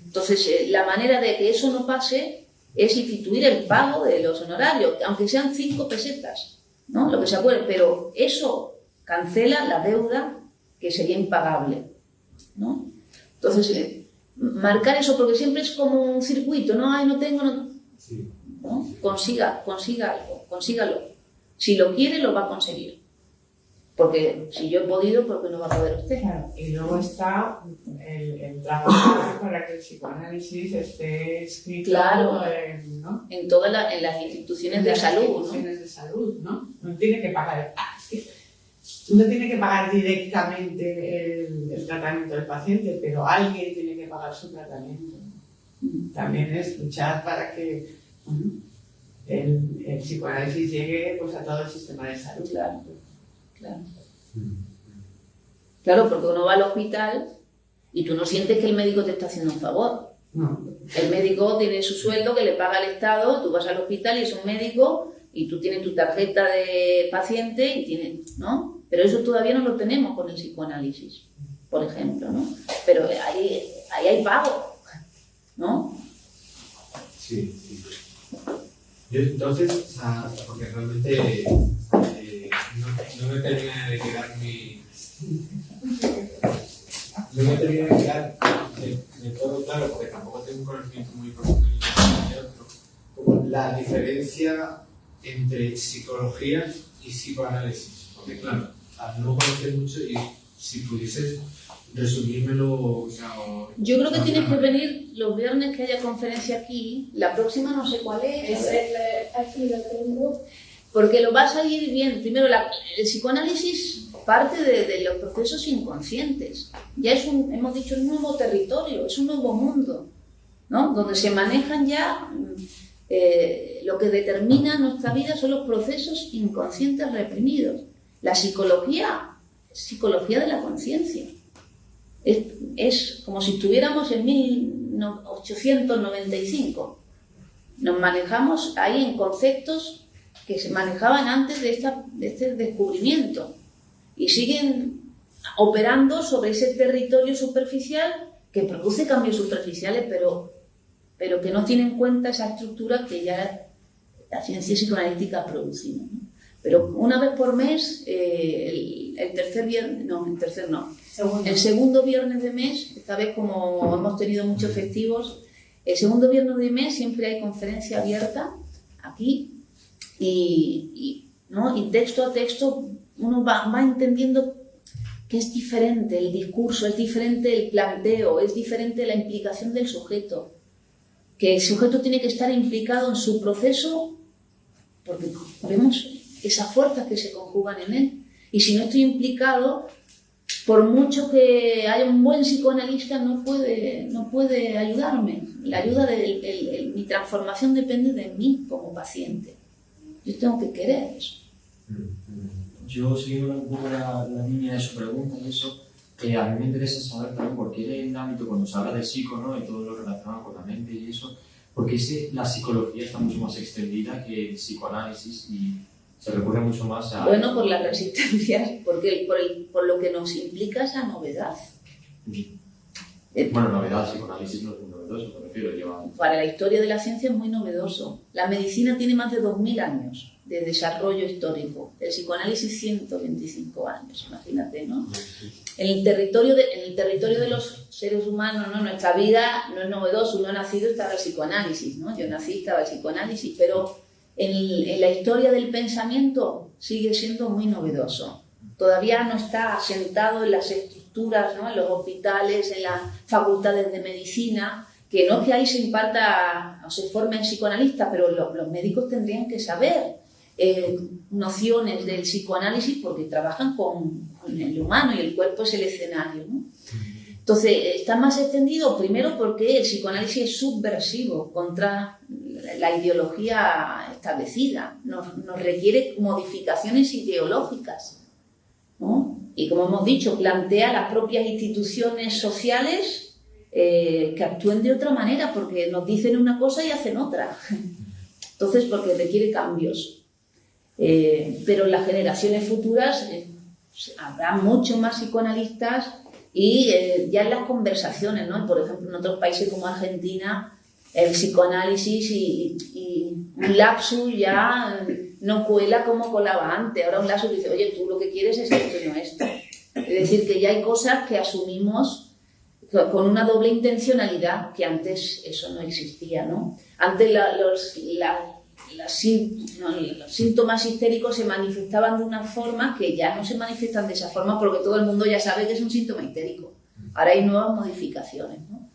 Entonces, la manera de que eso no pase es instituir el pago de los honorarios, aunque sean 5 pesetas, ¿no?, lo que se acuerde, pero eso cancela la deuda que sería impagable, ¿no? Entonces, marcar eso, porque siempre es como un circuito, no, ay, no tengo, no. Sí. ¿No? Consiga algo, consígalo. Si lo quiere, lo va a conseguir. Porque si yo he podido, ¿por qué no va a poder usted? Claro, y luego está el trabajo para que el psicoanálisis esté escrito, claro, ¿no?, en todas las instituciones de salud, ¿no? instituciones de salud, ¿no? No tiene que pagar. No tiene que pagar directamente el tratamiento del paciente, pero alguien tiene que pagar su tratamiento. También es luchar para que el psicoanálisis llegue, pues, a todo el sistema de salud. Claro, claro. Claro, porque uno va al hospital y tú no sientes que el médico te está haciendo un favor. No. El médico tiene su sueldo que le paga el Estado, tú vas al hospital y es un médico y tú tienes tu tarjeta de paciente y tienes, ¿no? Pero eso todavía no lo tenemos con el psicoanálisis, por ejemplo, ¿no? Pero ahí hay pago, ¿no? Sí, sí. Yo entonces, o sea, porque realmente no me termina de quedar no me termina de quedar de todo claro, porque tampoco tengo un conocimiento muy profundo ni de otro, como la diferencia entre psicología y psicoanálisis, porque claro, no conocer mucho, y si pudieses resumírmelo, o sea, yo creo que tienes que venir los viernes que haya conferencia aquí, la próxima no sé cuál es. Aquí lo tengo. Porque lo va a salir bien. Primero, el psicoanálisis parte de los procesos inconscientes. Ya es hemos dicho, un nuevo territorio, es un nuevo mundo, ¿no?, donde se manejan ya lo que determina nuestra vida son los procesos inconscientes reprimidos. La psicología es psicología de la conciencia. Es como si estuviéramos en 1895. Nos manejamos ahí en conceptos que se manejaban antes de este descubrimiento y siguen operando sobre ese territorio superficial que produce cambios superficiales, pero que no tiene en cuenta esa estructura que ya la ciencia psicoanalítica ha producido, ¿no? Pero una vez por mes, el segundo viernes de mes, esta vez como hemos tenido muchos festivos, el segundo viernes de mes siempre hay conferencia abierta aquí ¿no?, y texto a texto uno va entendiendo que es diferente el discurso, es diferente el planteo, es diferente la implicación del sujeto, que el sujeto tiene que estar implicado en su proceso porque vemos esas fuerzas que se conjugan en él. Y si no estoy implicado, por mucho que haya un buen psicoanalista, no puede ayudarme. La ayuda mi transformación depende de mí como paciente. Yo tengo que querer eso. yo siguiendo un poco la línea de su pregunta y eso, a mí me interesa saber también por qué en el ámbito, cuando se habla de psico, ¿no? Y todo lo relacionado con la mente y eso, porque la psicología está mucho más extendida que el psicoanálisis y se recurre mucho más a... Bueno, por las resistencias, por lo que nos implica esa novedad. Bueno, novedad, el psicoanálisis no es muy novedoso, me refiero, lleva... Para la historia de la ciencia es muy novedoso. La medicina tiene más de 2000 años de desarrollo histórico. El psicoanálisis 125 años, imagínate, ¿no? En el territorio de los seres humanos, ¿no? Nuestra vida no es novedoso. Uno ha nacido y estaba el psicoanálisis, ¿no? Yo nací y estaba el psicoanálisis, pero en la historia del pensamiento sigue siendo muy novedoso. Todavía no está asentado en las estructuras, ¿no? En los hospitales, en las facultades de medicina, que no es que ahí se imparta o se formen psicoanalistas, pero los médicos tendrían que saber nociones del psicoanálisis porque trabajan con el humano y el cuerpo es el escenario, ¿no? Entonces, está más extendido primero porque el psicoanálisis es subversivo contra la ideología establecida, nos requiere modificaciones ideológicas, ¿no? Y como hemos dicho, plantea las propias instituciones sociales que actúen de otra manera porque nos dicen una cosa y hacen otra. Entonces, porque requiere cambios. Pero en las generaciones futuras habrá mucho más psicoanalistas y ya en las conversaciones, ¿no? Por ejemplo, en otros países como Argentina, el psicoanálisis y un lapsus ya no cuela como colaba antes. Ahora un lapsus dice, oye, tú lo que quieres es esto y no esto. Es decir, que ya hay cosas que asumimos con una doble intencionalidad, que antes eso no existía, ¿no? Antes los síntomas histéricos se manifestaban de una forma que ya no se manifiestan de esa forma porque todo el mundo ya sabe que es un síntoma histérico. Ahora hay nuevas modificaciones, ¿no?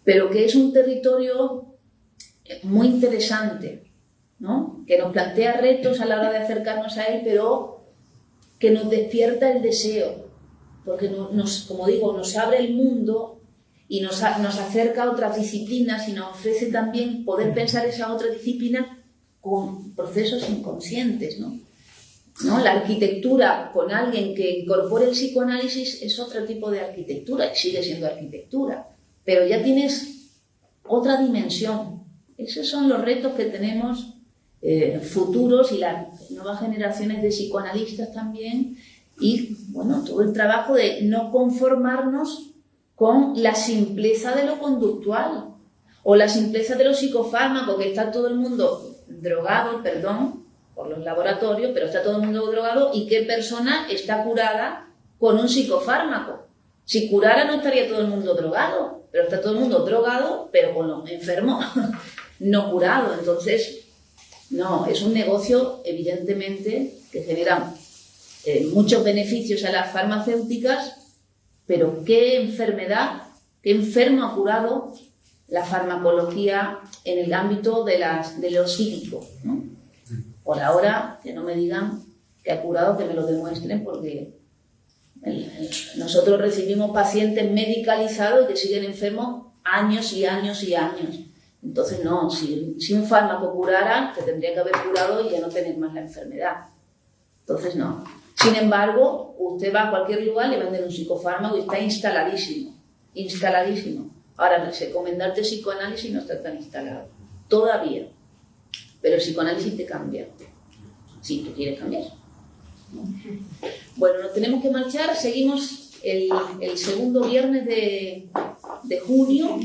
Pero que es un territorio muy interesante, ¿no? Que nos plantea retos a la hora de acercarnos a él, pero que nos despierta el deseo, porque como digo, nos abre el mundo y nos acerca a otras disciplinas y nos ofrece también poder pensar esa otra disciplina con procesos inconscientes, ¿no? La arquitectura con alguien que incorpore el psicoanálisis es otro tipo de arquitectura y sigue siendo arquitectura, pero ya tienes otra dimensión. Esos son los retos que tenemos futuros y las nuevas generaciones de psicoanalistas también y, bueno, todo el trabajo de no conformarnos con la simpleza de lo conductual o la simpleza de los psicofármacos, que está todo el mundo drogado, perdón, por los laboratorios, pero está todo el mundo drogado y qué persona está curada con un psicofármaco. Si curara no estaría todo el mundo drogado, pero está todo el mundo drogado, pero con los enfermos no curado. Entonces, no, es un negocio evidentemente que genera muchos beneficios a las farmacéuticas, pero qué enfermedad, qué enfermo ha curado la farmacología en el ámbito de lo psíquico, ¿no? Por ahora, que no me digan que ha curado, que me lo demuestren, porque nosotros recibimos pacientes medicalizados y que siguen enfermos años y años y años. Entonces, no, si un fármaco curara, te tendría que haber curado y ya no tener más la enfermedad. Entonces, no. Sin embargo, usted va a cualquier lugar, le venden un psicofármaco y está instaladísimo. Instaladísimo. Ahora, recomendarte psicoanálisis no está tan instalado. Todavía. Pero el psicoanálisis te cambia. Si tú quieres cambiar. Bueno, nos tenemos que marchar. Seguimos el segundo viernes de junio.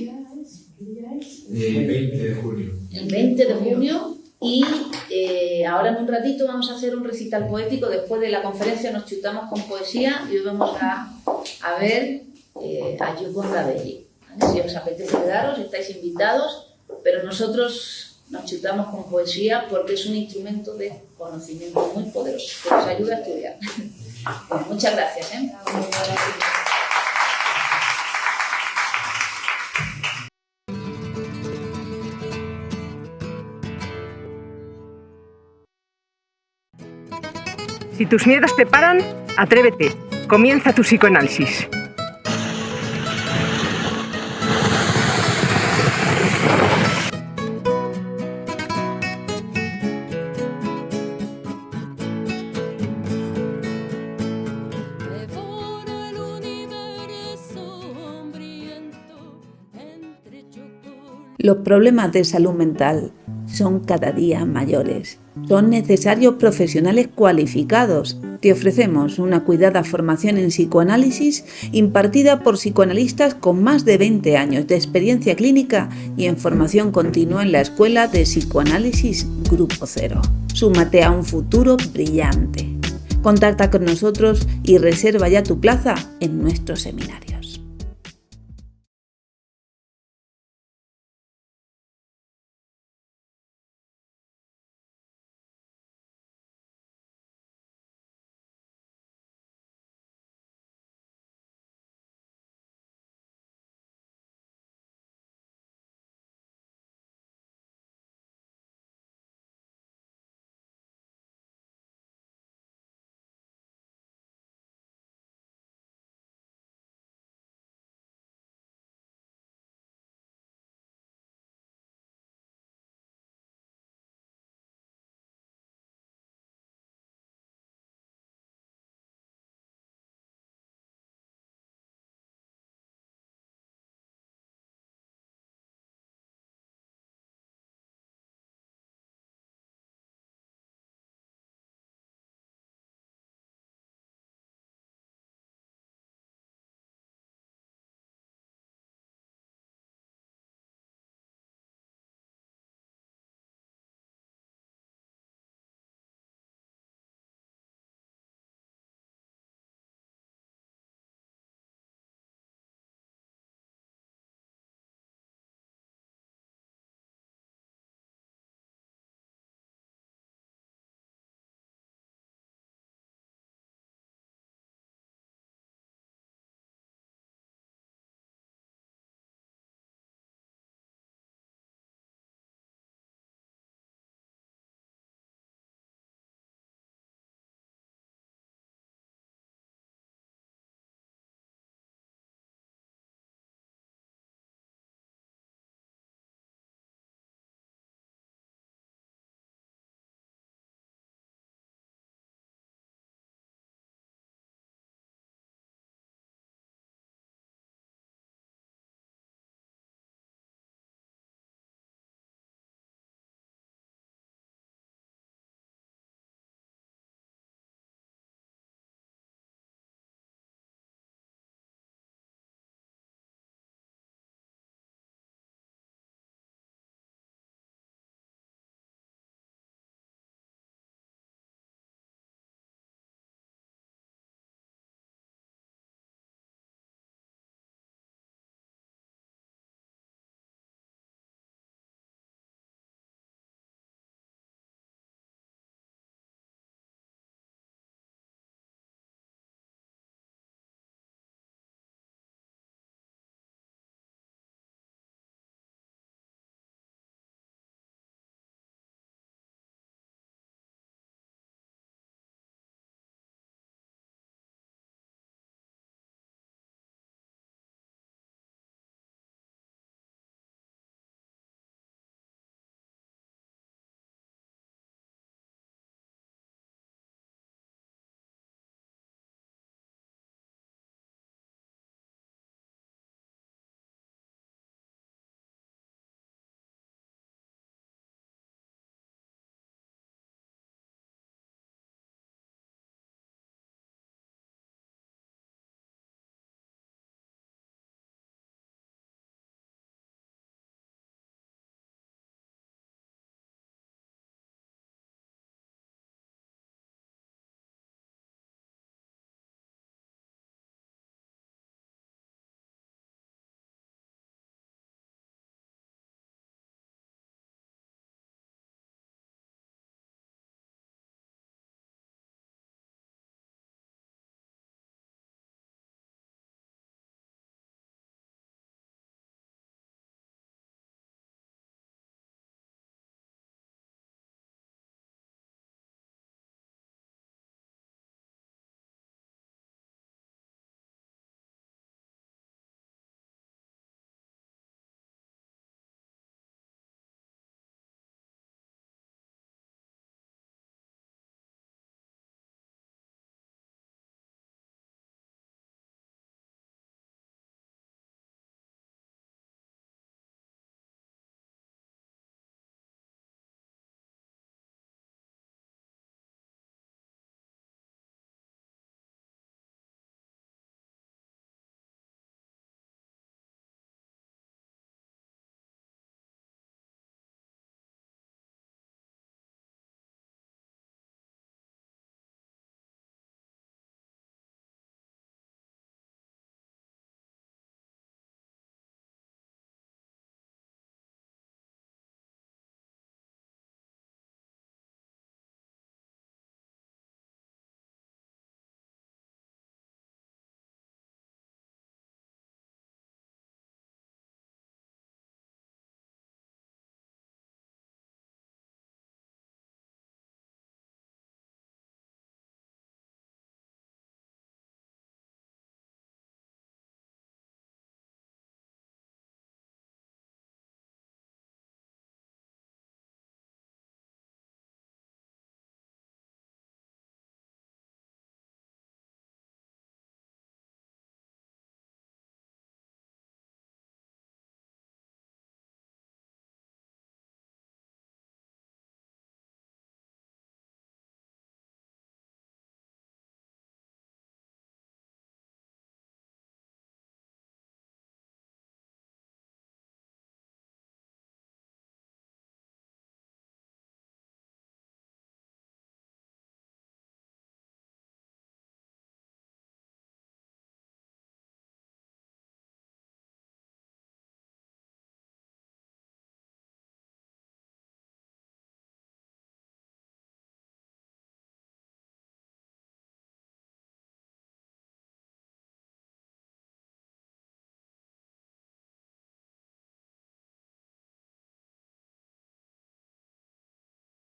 El 20 de junio. El 20 de junio. Y ahora en un ratito vamos a hacer un recital poético. Después de la conferencia nos chutamos con poesía y hoy vamos a ver a Yukon Rabelli. ¿Vale? Si os apetece quedaros, estáis invitados, pero nosotros nos chutamos con poesía porque es un instrumento de conocimiento muy poderoso que nos ayuda a estudiar. Bueno, muchas gracias. Si tus miedos te paran, atrévete. Comienza tu psicoanálisis. Los problemas de salud mental son cada día mayores. Son necesarios profesionales cualificados. Te ofrecemos una cuidada formación en psicoanálisis impartida por psicoanalistas con más de 20 años de experiencia clínica y en formación continua en la Escuela de Psicoanálisis Grupo Cero. Súmate a un futuro brillante. Contacta con nosotros y reserva ya tu plaza en nuestro seminario.